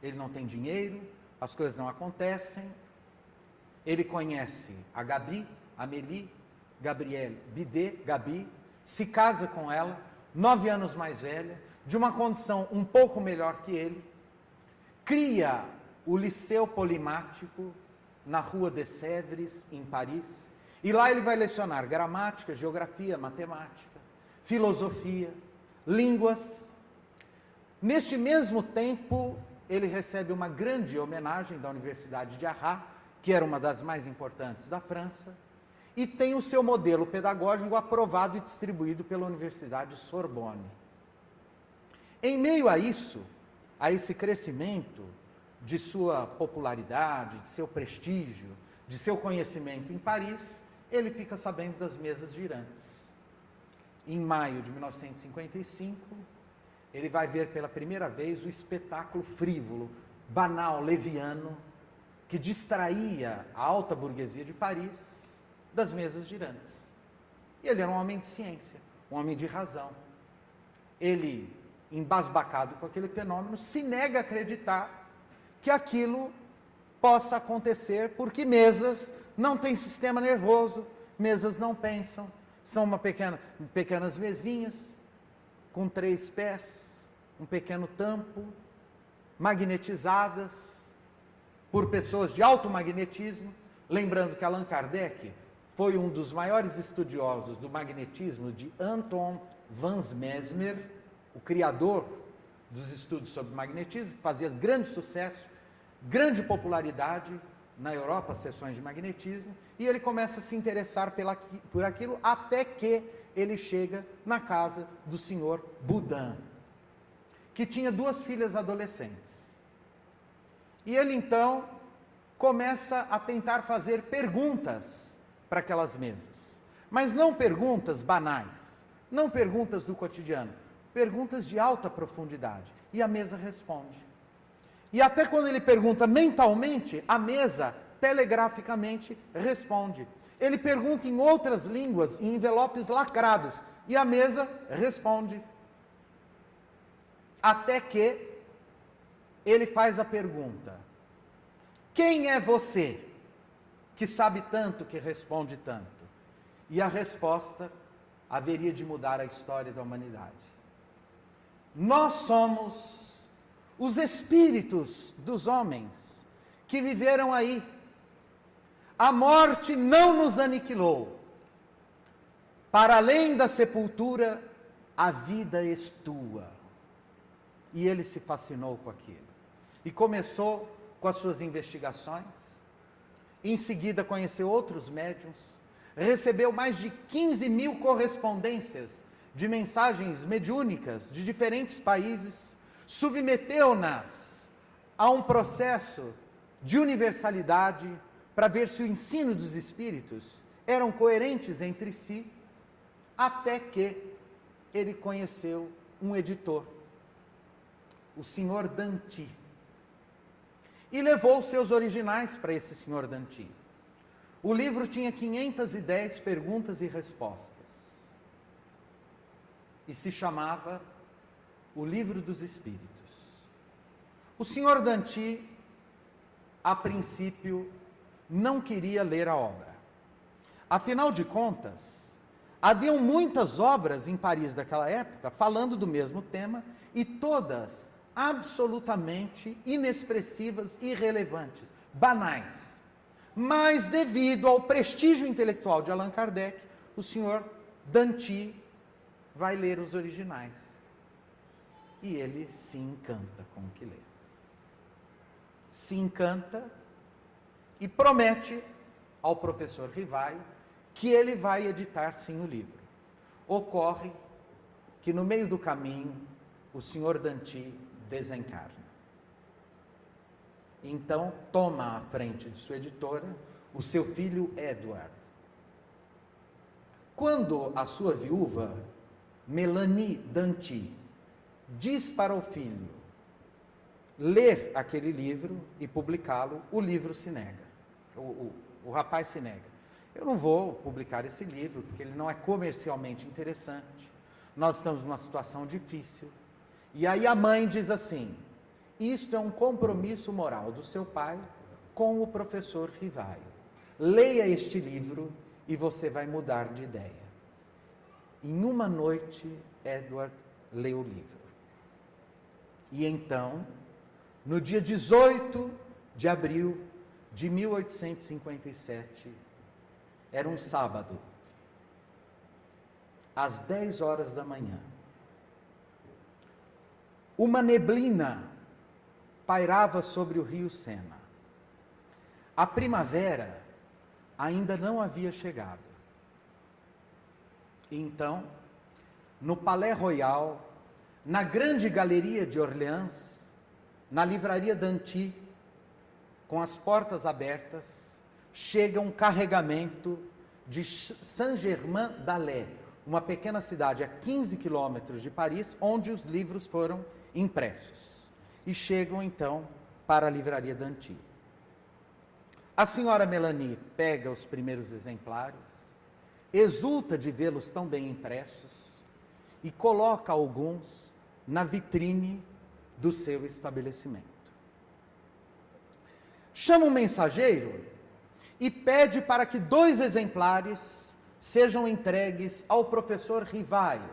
Ele não tem dinheiro, as coisas não acontecem. Ele conhece a Gabi, Amélie Gabrielle Bidet, Gabi, se casa com ela, 9 anos mais velha, de uma condição um pouco melhor que ele, cria o Liceu Polimático na Rua de Sèvres, em Paris, e lá ele vai lecionar gramática, geografia, matemática, filosofia, línguas. Neste mesmo tempo, ele recebe uma grande homenagem da Universidade de Arras, que era uma das mais importantes da França, e tem o seu modelo pedagógico aprovado e distribuído pela Universidade Sorbonne. Em meio a isso, a esse crescimento de sua popularidade, de seu prestígio, de seu conhecimento em Paris, ele fica sabendo das mesas girantes. Em maio de 1955, ele vai ver pela primeira vez o espetáculo frívolo, banal, leviano, que distraía a alta burguesia de Paris das mesas girantes. E ele era um homem de ciência, um homem de razão. Ele, embasbacado com aquele fenômeno, se nega a acreditar que aquilo possa acontecer, porque mesas não têm sistema nervoso, mesas não pensam, são pequenas mesinhas, com 3 pés, um pequeno tampo, magnetizadas por pessoas de alto magnetismo. Lembrando que Allan Kardec foi um dos maiores estudiosos do magnetismo, de Anton van Mesmer, o criador dos estudos sobre magnetismo, que fazia grande sucesso, grande popularidade na Europa, sessões de magnetismo, e ele começa a se interessar por aquilo, até que ele chega na casa do senhor Boudin, que tinha 2 filhas adolescentes. E ele então começa a tentar fazer perguntas para aquelas mesas, mas não perguntas banais, não perguntas do cotidiano, perguntas de alta profundidade, e a mesa responde. E até quando ele pergunta mentalmente, a mesa telegraficamente responde. Ele pergunta em outras línguas, em envelopes lacrados, e a mesa responde. Até que ele faz a pergunta: quem é você que sabe tanto, que responde tanto? E a resposta haveria de mudar a história da humanidade. Nós somos os espíritos dos homens que viveram aí. A morte não nos aniquilou. Para além da sepultura, a vida estua. E ele se fascinou com aquilo. E começou com as suas investigações. Em seguida, conheceu outros médiuns. Recebeu mais de 15.000 correspondências de mensagens mediúnicas de diferentes países. Submeteu-nas a um processo de universalidade para ver se o ensino dos espíritos eram coerentes entre si, até que ele conheceu um editor, o senhor Danty, e levou os seus originais para esse senhor Danty. O livro tinha 510 perguntas e respostas, e se chamava O Livro dos Espíritos. O senhor Danty, a princípio, não queria ler a obra. Afinal de contas, haviam muitas obras em Paris daquela época falando do mesmo tema, e todas absolutamente inexpressivas, irrelevantes, banais. Mas, devido ao prestígio intelectual de Allan Kardec, o senhor Danty vai ler os originais. E ele se encanta com o que lê. Se encanta e promete ao professor Rivaio que ele vai editar sim o livro. Ocorre que no meio do caminho o senhor Danty desencarna. Então toma à frente de sua editora o seu filho Edward. Quando a sua viúva, Melanie Danty, diz para o filho ler aquele livro e publicá-lo, o livro se nega. O rapaz se nega. Eu não vou publicar esse livro, porque ele não é comercialmente interessante. Nós estamos numa situação difícil. E aí a mãe diz assim: isto é um compromisso moral do seu pai com o professor Rivaio. Leia este livro e você vai mudar de ideia. Em uma noite, Edward leu o livro. E então, no dia 18 de abril de 1857, era um sábado, às 10 horas da manhã, uma neblina pairava sobre o rio Sena. A primavera ainda não havia chegado. Então, no Palais Royal, na grande galeria de Orleans, na livraria Danty, com as portas abertas, chega um carregamento de Saint-Germain-d'Alais, uma pequena cidade a 15 quilômetros de Paris, onde os livros foram impressos. E chegam então para a livraria Danty. A senhora Melanie pega os primeiros exemplares, exulta de vê-los tão bem impressos e coloca alguns na vitrine do seu estabelecimento. Chama um mensageiro e pede para que 2 exemplares sejam entregues ao professor Rivaio,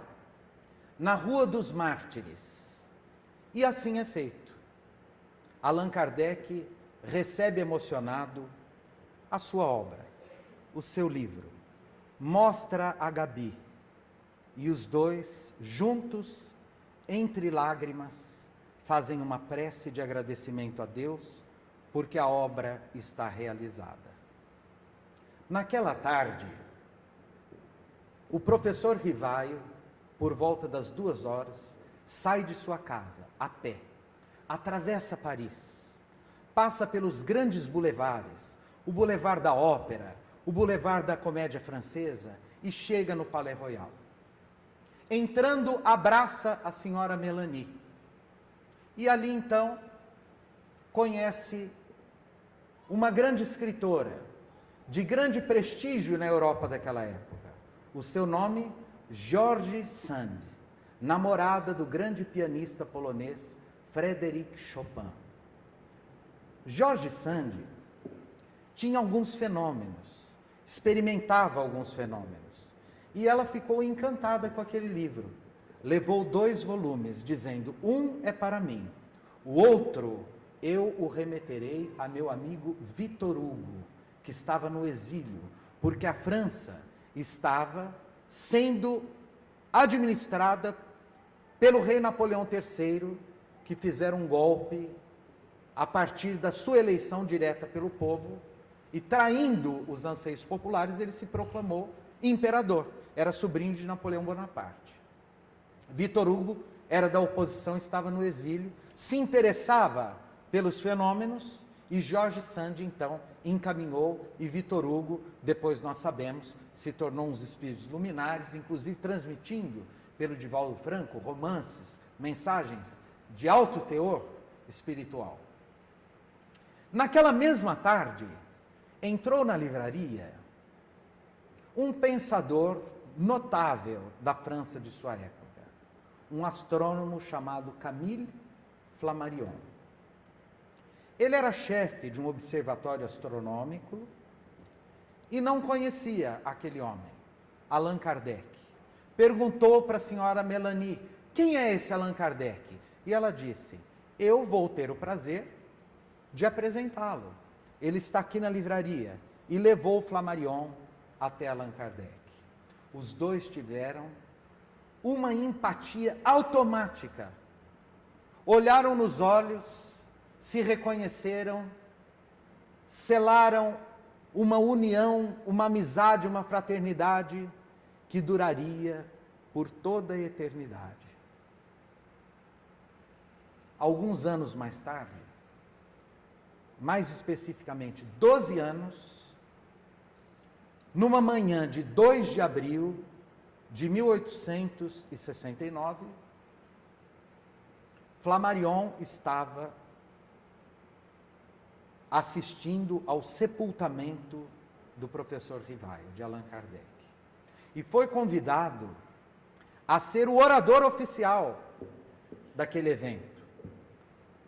na Rua dos Mártires. E assim é feito. Allan Kardec recebe emocionado a sua obra. o seu livro, mostra a Gabi, e os dois, juntos, entre lágrimas, fazem uma prece de agradecimento a Deus, porque a obra está realizada. Naquela tarde, o professor Rivaio, por volta das 2h, sai de sua casa, a pé, atravessa Paris, passa pelos grandes boulevards, o Boulevard da Ópera, o Boulevard da Comédia Francesa, e chega no Palais Royal. Entrando, abraça a senhora Melanie. E ali, então, conhece uma grande escritora, de grande prestígio na Europa daquela época. O seu nome, George Sand, namorada do grande pianista polonês Frédéric Chopin. George Sand tinha alguns fenômenos, experimentava alguns fenômenos, e ela ficou encantada com aquele livro. Levou 2 volumes, dizendo: um é para mim, o outro eu o remeterei a meu amigo Victor Hugo, que estava no exílio, porque a França estava sendo administrada pelo rei Napoleão III, que fizeram um golpe a partir da sua eleição direta pelo povo, e traindo os anseios populares, ele se proclamou imperador. Era sobrinho de Napoleão Bonaparte. Victor Hugo era da oposição, estava no exílio, se interessava pelos fenômenos, e George Sand, então, encaminhou, e Victor Hugo, depois nós sabemos, se tornou uns espíritos luminares, inclusive transmitindo pelo Divaldo Franco romances, mensagens de alto teor espiritual. Naquela mesma tarde, entrou na livraria um pensador notável da França de sua época, um astrônomo chamado Camille Flammarion. Ele era chefe de um observatório astronômico e não conhecia aquele homem, Allan Kardec. Perguntou para a senhora Melanie: quem é esse Allan Kardec? E ela disse: eu vou ter o prazer de apresentá-lo. Ele está aqui na livraria. E levou o Flammarion até Allan Kardec. Os dois tiveram uma empatia automática. Olharam nos olhos, se reconheceram, selaram uma união, uma amizade, uma fraternidade que duraria por toda a eternidade. Alguns anos mais tarde, mais especificamente 12 anos, numa manhã de 2 de abril de 1869, Flammarion estava assistindo ao sepultamento do professor Rivaio, de Allan Kardec. E foi convidado a ser o orador oficial daquele evento.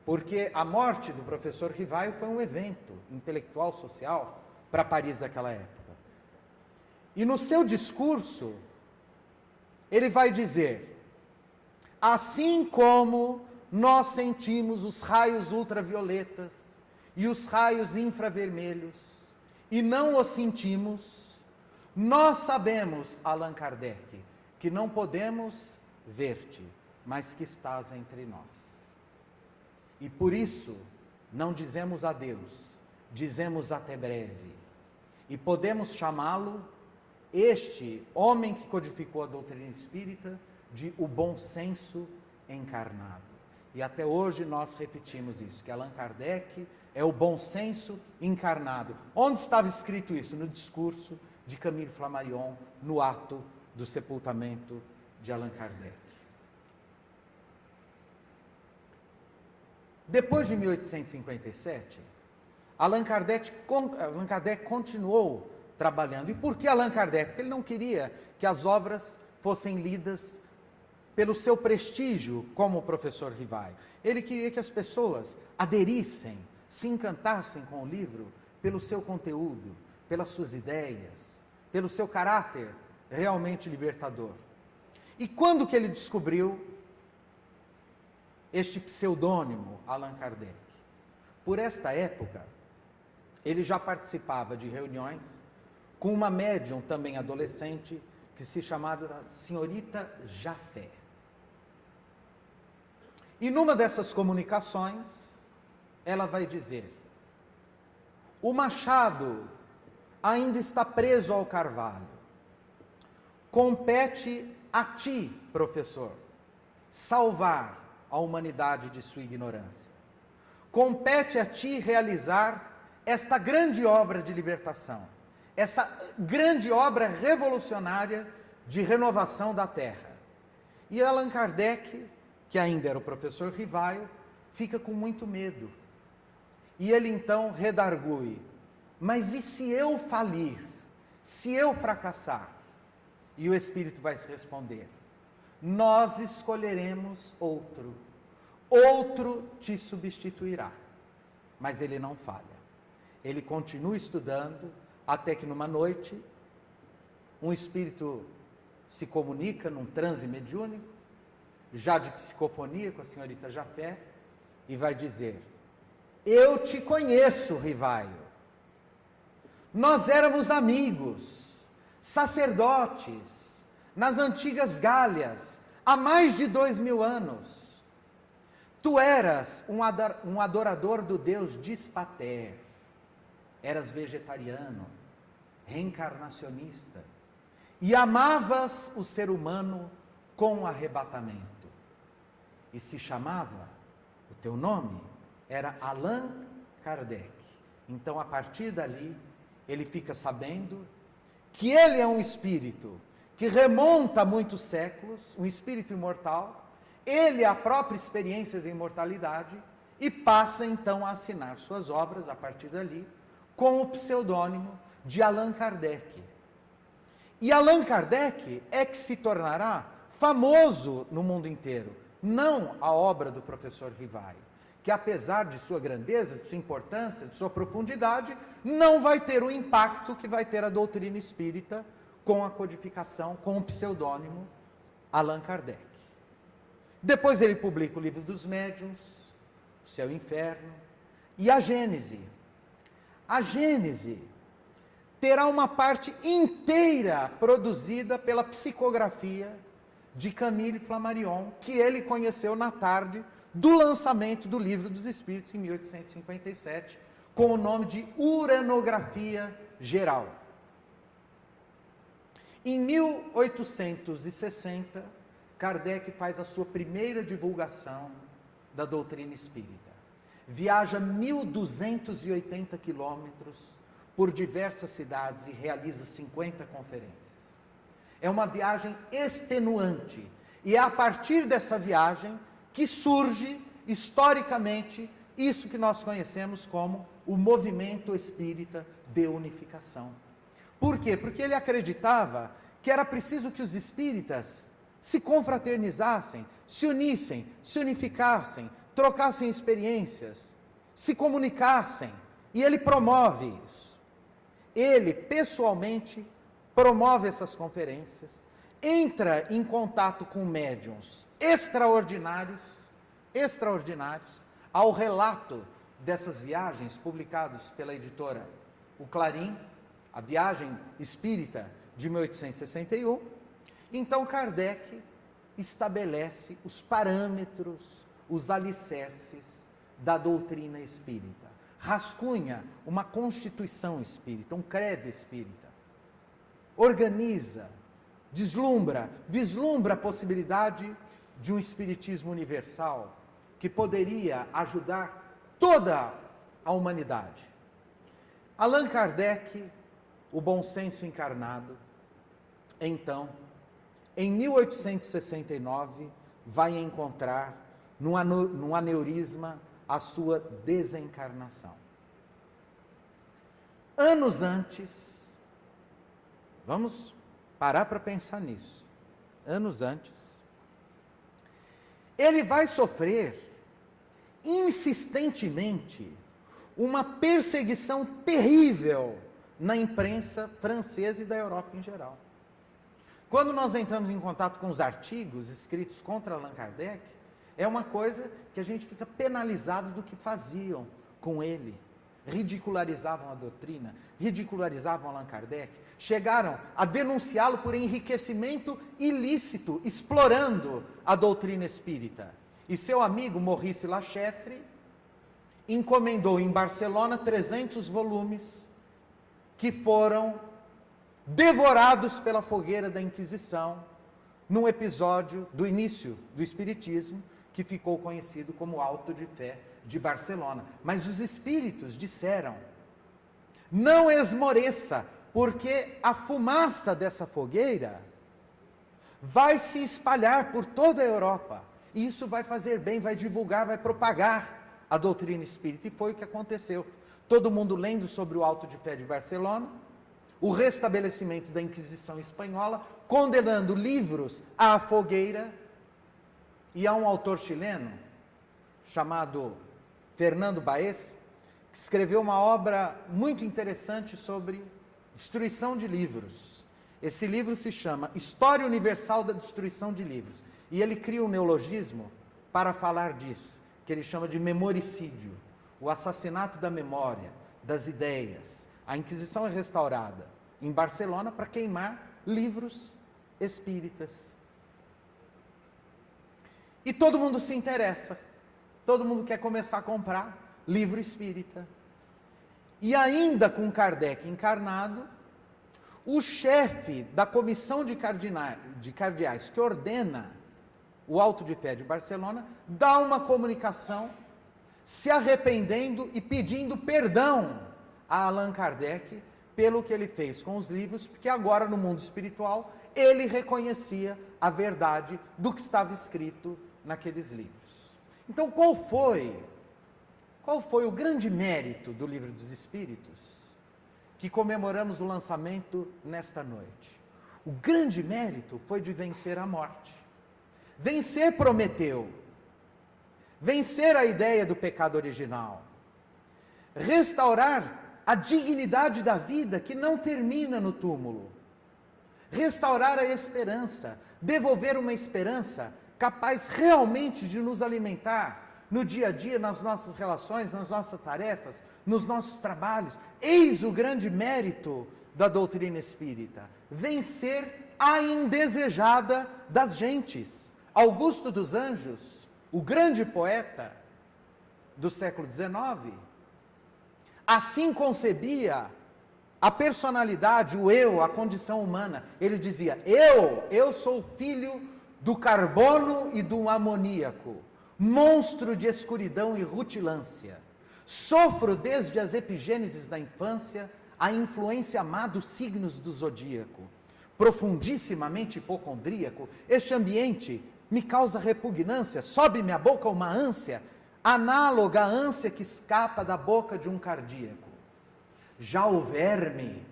Porque a morte do professor Rivaio foi um evento intelectual, social, para Paris daquela época. E no seu discurso, ele vai dizer: assim como nós sentimos os raios ultravioletas e os raios infravermelhos, e não os sentimos, nós sabemos, Allan Kardec, que não podemos ver-te, mas que estás entre nós. E por isso, não dizemos adeus, dizemos até breve. E podemos chamá-lo, este homem que codificou a doutrina espírita, de o bom senso encarnado. E até hoje nós repetimos isso, que Allan Kardec é o bom senso encarnado. Onde estava escrito isso? No discurso de Camille Flammarion, no ato do sepultamento de Allan Kardec. Depois de 1857, Allan Kardec continuou trabalhando. E por que Allan Kardec? Porque ele não queria que as obras fossem lidas pelo seu prestígio como professor Rivaio. Ele queria que as pessoas aderissem, se encantassem com o livro pelo seu conteúdo, pelas suas ideias, pelo seu caráter realmente libertador. E quando que ele descobriu este pseudônimo, Allan Kardec? Por esta época, ele já participava de reuniões com uma médium também adolescente, que se chamava Senhorita Jafé. E numa dessas comunicações, ela vai dizer: o machado ainda está preso ao carvalho. Compete a ti, professor, salvar a humanidade de sua ignorância. Compete a ti realizar esta grande obra de libertação, essa grande obra revolucionária de renovação da Terra. E Allan Kardec, que ainda era o professor Rivaio, fica com muito medo. E ele então redargui: mas e se eu falir? Se eu fracassar? E o Espírito vai responder: nós escolheremos outro. Outro te substituirá. Mas ele não falha. Ele continua estudando, até que numa noite, um espírito se comunica num transe mediúnico, já de psicofonia com a senhorita Jafé, e vai dizer: eu te conheço, Rivaio. Nós éramos amigos, sacerdotes, nas antigas Gálias, há mais de 2000 anos. Tu eras um adorador do Deus Dispater, eras vegetariano, reencarnacionista, e amavas o ser humano com arrebatamento. E se chamava, o teu nome era Allan Kardec. Então, a partir dali, ele fica sabendo que ele é um espírito que remonta a muitos séculos, um espírito imortal. Ele é a própria experiência da imortalidade e passa então a assinar suas obras, a partir dali, com o pseudônimo de Allan Kardec. E Allan Kardec é que se tornará famoso no mundo inteiro, não a obra do professor Rivaio, que apesar de sua grandeza, de sua importância, de sua profundidade, não vai ter o impacto que vai ter a doutrina espírita com a codificação, com o pseudônimo Allan Kardec. Depois ele publica o Livro dos Médiuns, o Céu e o Inferno, e a Gênese. A Gênese terá uma parte inteira produzida pela psicografia de Camille Flammarion, que ele conheceu na tarde do lançamento do Livro dos Espíritos, em 1857, com o nome de Uranografia Geral. Em 1860, Kardec faz a sua primeira divulgação da doutrina espírita. Viaja 1.280 quilômetros por diversas cidades e realiza 50 conferências. É uma viagem extenuante. E é a partir dessa viagem que surge, historicamente, isso que nós conhecemos como o movimento espírita de unificação. Por quê? Porque ele acreditava que era preciso que os espíritas se confraternizassem, se unissem, se unificassem, trocassem experiências, se comunicassem, e ele promove isso. Ele, pessoalmente, promove essas conferências, entra em contato com médiuns extraordinários, ao relato dessas viagens, publicados pela editora O Clarim, a Viagem Espírita de 1861, então Kardec estabelece os parâmetros, os alicerces da doutrina espírita. Rascunha uma constituição espírita, um credo espírita. Organiza, vislumbra a possibilidade de um espiritismo universal que poderia ajudar toda a humanidade. Allan Kardec, o bom senso encarnado, então, em 1869, vai encontrar num aneurisma a sua desencarnação. Anos antes, vamos parar para pensar nisso, anos antes, ele vai sofrer insistentemente uma perseguição terrível na imprensa francesa e da Europa em geral. Quando nós entramos em contato com os artigos escritos contra Allan Kardec, é uma coisa que a gente fica penalizado do que faziam com ele. ridicularizavam a doutrina, ridicularizavam Allan Kardec, chegaram a denunciá-lo por enriquecimento ilícito, explorando a doutrina espírita. E seu amigo Maurice Lachêtre encomendou em Barcelona 300 volumes que foram devorados pela fogueira da Inquisição, num episódio do início do Espiritismo, que ficou conhecido como Auto de Fé de Barcelona. Mas os espíritos disseram: não esmoreça, porque a fumaça dessa fogueira vai se espalhar por toda a Europa. E isso vai fazer bem, vai divulgar, vai propagar a doutrina espírita. E foi o que aconteceu. Todo mundo lendo sobre o Auto de Fé de Barcelona, o restabelecimento da Inquisição espanhola, condenando livros à fogueira. E há um autor chileno, chamado Fernando Baez, que escreveu uma obra muito interessante sobre destruição de livros. Esse livro se chama História Universal da Destruição de Livros. E ele cria um neologismo para falar disso, que ele chama de memoricídio, o assassinato da memória, das ideias. A Inquisição é restaurada em Barcelona para queimar livros espíritas. E todo mundo se interessa, todo mundo quer começar a comprar livro espírita. E ainda com Kardec encarnado, o chefe da comissão de cardeais que ordena o Auto de Fé de Barcelona dá uma comunicação se arrependendo e pedindo perdão a Allan Kardec pelo que ele fez com os livros, porque agora no mundo espiritual ele reconhecia a verdade do que estava escrito naqueles livros. Então qual foi o grande mérito do Livro dos Espíritos que comemoramos o lançamento nesta noite? O grande mérito foi de vencer a morte. Vencer Prometeu, vencer a ideia do pecado original, restaurar a dignidade da vida que não termina no túmulo, restaurar a esperança, devolver uma esperança capaz realmente de nos alimentar no dia a dia, nas nossas relações, nas nossas tarefas, nos nossos trabalhos. Eis o grande mérito da doutrina espírita: vencer a indesejada das gentes. Augusto dos Anjos, o grande poeta do século XIX, assim concebia a personalidade, o eu, a condição humana. Ele dizia: eu sou filho do carbono e do amoníaco, monstro de escuridão e rutilância. Sofro desde as epigêneses da infância a influência má dos signos do zodíaco. Profundissimamente hipocondríaco, este ambiente me causa repugnância, sobe-me à boca uma ânsia, análoga à ânsia que escapa da boca de um cardíaco. Já o verme,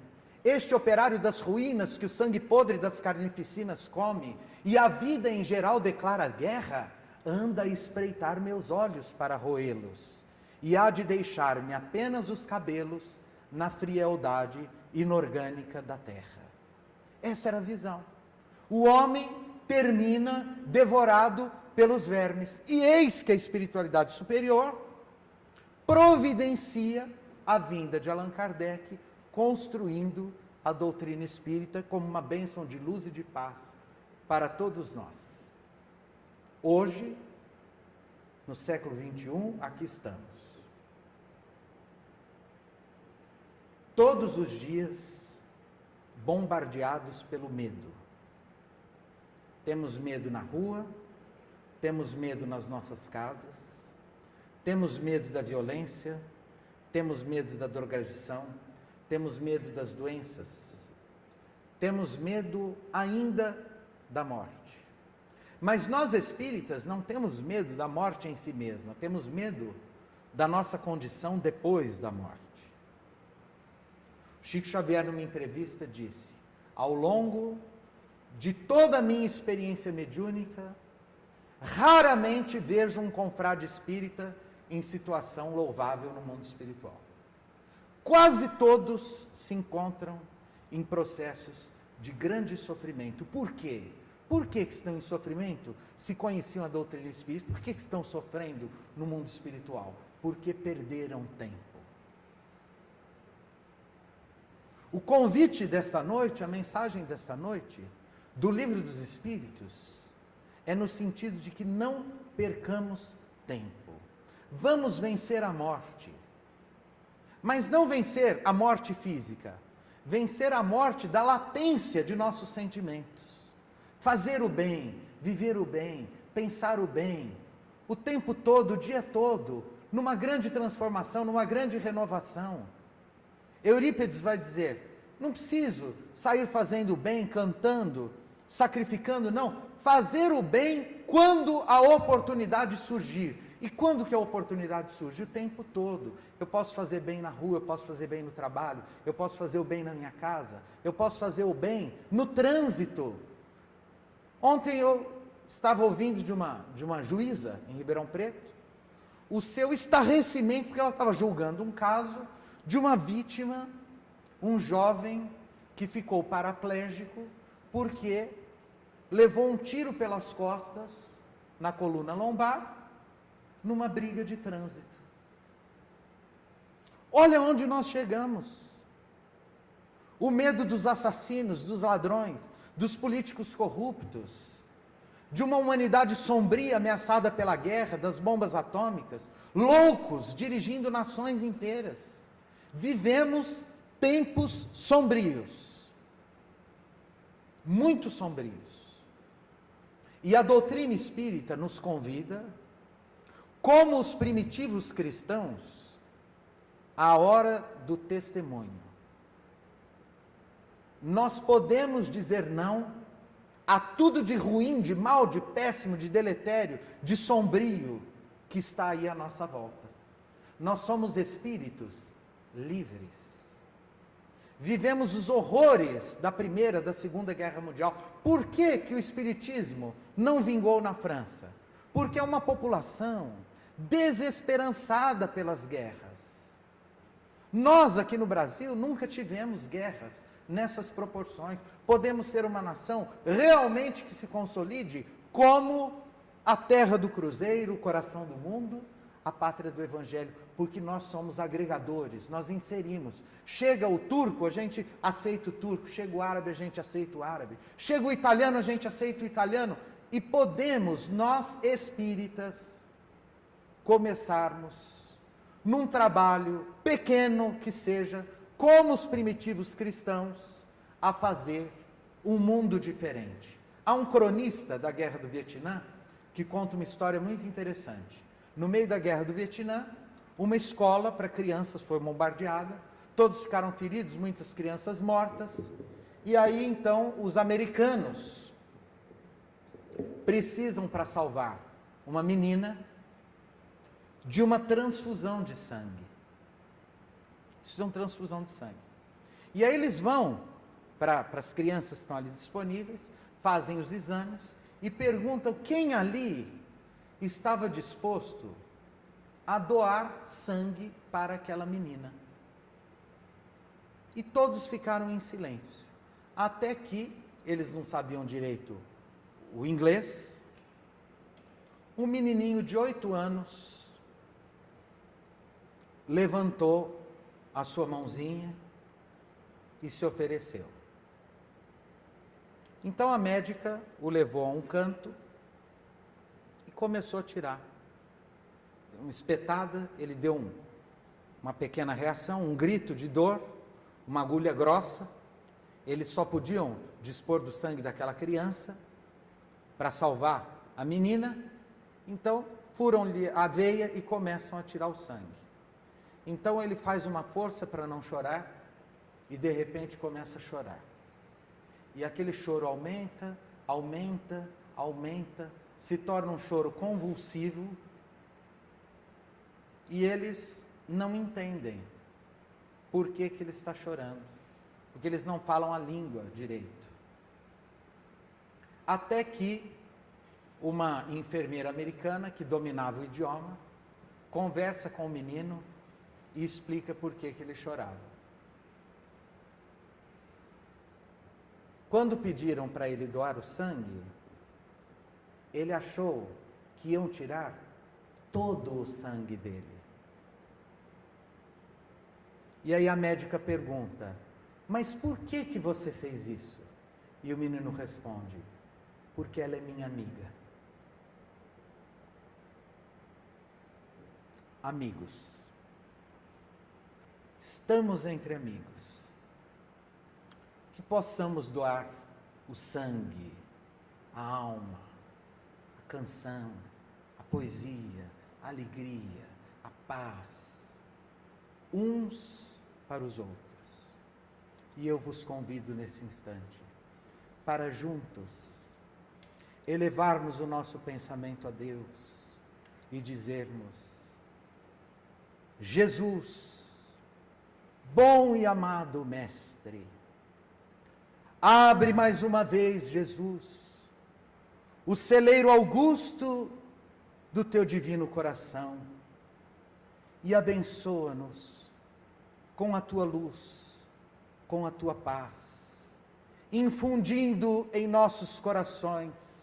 este operário das ruínas que o sangue podre das carnificinas come, e a vida em geral declara guerra, anda a espreitar meus olhos para roê-los, e há de deixar-me apenas os cabelos na frialdade inorgânica da terra. Essa era a visão. O homem termina devorado pelos vermes. E eis que a espiritualidade superior providencia a vinda de Allan Kardec, construindo a doutrina espírita como uma bênção de luz e de paz para todos nós. Hoje, no século XXI, aqui estamos. Todos os dias, bombardeados pelo medo. Temos medo na rua, temos medo nas nossas casas, temos medo da violência, temos medo da drogadição, temos medo das doenças, temos medo ainda da morte. Mas nós espíritas não temos medo da morte em si mesma, temos medo da nossa condição depois da morte. Chico Xavier, numa entrevista, disse: ao longo de toda a minha experiência mediúnica, raramente vejo um confrade espírita em situação louvável no mundo espiritual. Quase todos se encontram em processos de grande sofrimento. Por quê? Por que estão em sofrimento? Se conheciam a doutrina espírita, por que estão sofrendo no mundo espiritual? Porque perderam tempo. O convite desta noite, a mensagem desta noite, do Livro dos Espíritos, é no sentido de que não percamos tempo. Vamos vencer a morte. Mas não vencer a morte física, vencer a morte da latência de nossos sentimentos. Fazer o bem, viver o bem, pensar o bem, o tempo todo, o dia todo, numa grande transformação, numa grande renovação. Eurípides vai dizer, não preciso sair fazendo o bem, cantando, sacrificando, não. Fazer o bem quando a oportunidade surgir. E quando que a oportunidade surge? O tempo todo. Eu posso fazer bem na rua, eu posso fazer bem no trabalho, eu posso fazer o bem na minha casa, eu posso fazer o bem no trânsito. Ontem eu estava ouvindo de uma juíza em Ribeirão Preto, o seu estarrecimento, porque ela estava julgando um caso de uma vítima, um jovem que ficou paraplégico, porque levou um tiro pelas costas, na coluna lombar, numa briga de trânsito. Olha onde nós chegamos. O medo dos assassinos, dos ladrões, dos políticos corruptos, de uma humanidade sombria ameaçada pela guerra, das bombas atômicas, loucos dirigindo nações inteiras. Vivemos tempos sombrios, muito sombrios. E a doutrina espírita nos convida, como os primitivos cristãos, à hora do testemunho. Nós podemos dizer não a tudo de ruim, de mal, de péssimo, de deletério, de sombrio que está aí à nossa volta. Nós somos espíritos livres. Vivemos os horrores da Primeira, da Segunda Guerra Mundial. Por que que o espiritismo não vingou na França? Porque é uma população desesperançada pelas guerras. Nós aqui no Brasil nunca tivemos guerras nessas proporções. Podemos ser uma nação realmente que se consolide como a terra do cruzeiro, o coração do mundo, a pátria do evangelho, porque nós somos agregadores, nós inserimos. Chega o turco, a gente aceita o turco, chega o árabe, a gente aceita o árabe, chega o italiano, a gente aceita o italiano, e podemos, nós espíritas, começarmos num trabalho pequeno que seja, como os primitivos cristãos, a fazer um mundo diferente. Há um cronista da Guerra do Vietnã que conta uma história muito interessante. No meio da Guerra do Vietnã, uma escola para crianças foi bombardeada, todos ficaram feridos, muitas crianças mortas, e aí então os americanos precisam, para salvar uma menina, de uma transfusão de sangue. Precisam de transfusão de sangue. E aí eles vão para as crianças que estão ali disponíveis, fazem os exames e perguntam quem ali estava disposto a doar sangue para aquela menina. E todos ficaram em silêncio, até que eles não sabiam direito o inglês. Um menininho de 8 anos levantou a sua mãozinha e se ofereceu. Então a médica o levou a um canto e começou a tirar. Uma espetada, ele deu uma pequena reação, um grito de dor, uma agulha grossa. Eles só podiam dispor do sangue daquela criança para salvar a menina. Então furam-lhe a veia e começam a tirar o sangue. Então ele faz uma força para não chorar e de repente começa a chorar. E aquele choro aumenta, aumenta, aumenta, se torna um choro convulsivo e eles não entendem por que que ele está chorando, porque eles não falam a língua direito. Até que uma enfermeira americana que dominava o idioma conversa com o menino e explica por que que ele chorava. Quando pediram para ele doar o sangue, ele achou que iam tirar todo o sangue dele. E aí a médica pergunta: mas por que você fez isso? E o menino responde: porque ela é minha amiga. Amigos. Estamos entre amigos. Que possamos doar o sangue, a alma, a canção, a poesia, a alegria, a paz, uns para os outros. E eu vos convido nesse instante, para juntos elevarmos o nosso pensamento a Deus e dizermos: Jesus, bom e amado Mestre, abre mais uma vez, Jesus, o celeiro augusto do teu divino coração e abençoa-nos com a tua luz, com a tua paz, infundindo em nossos corações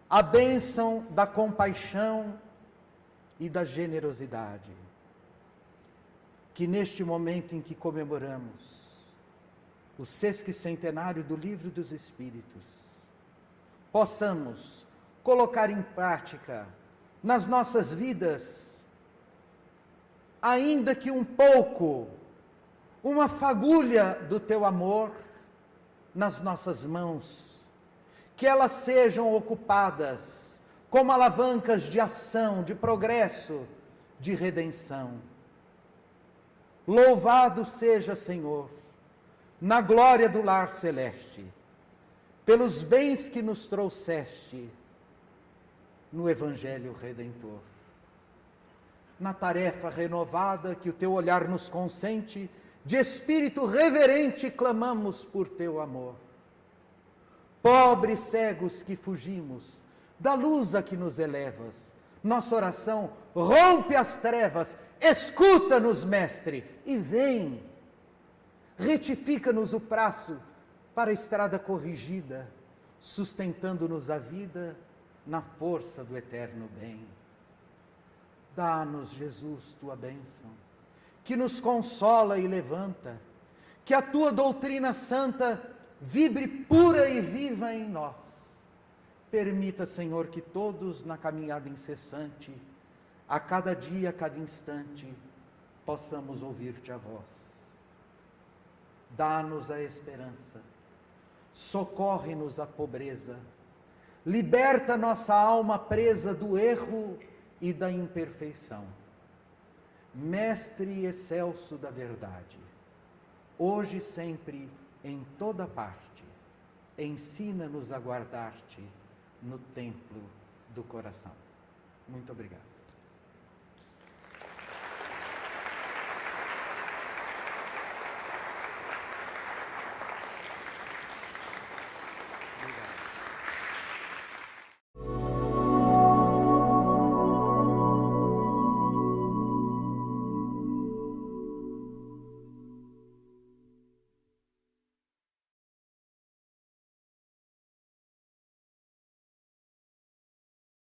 a bênção da compaixão e da generosidade. Que neste momento em que comemoramos o 60º do Livro dos Espíritos, possamos colocar em prática nas nossas vidas, ainda que um pouco, uma fagulha do teu amor nas nossas mãos, que elas sejam ocupadas como alavancas de ação, de progresso, de redenção. Louvado seja, Senhor, na glória do lar celeste, pelos bens que nos trouxeste no Evangelho Redentor. Na tarefa renovada que o teu olhar nos consente, de espírito reverente clamamos por teu amor. Pobres cegos que fugimos da luz a que nos elevas, nossa oração rompe as trevas, escuta-nos, Mestre, e vem, retifica-nos o traço para a estrada corrigida, sustentando-nos a vida na força do eterno bem. Dá-nos, Jesus, tua bênção, que nos consola e levanta, que a tua doutrina santa vibre pura e viva em nós. Permita, Senhor, que todos na caminhada incessante, a cada dia, a cada instante, possamos ouvir-te a voz. Dá-nos a esperança, socorre-nos a pobreza, liberta nossa alma presa do erro e da imperfeição. Mestre excelso da verdade, hoje e sempre, em toda parte, ensina-nos a guardar-te no templo do coração. Muito obrigado.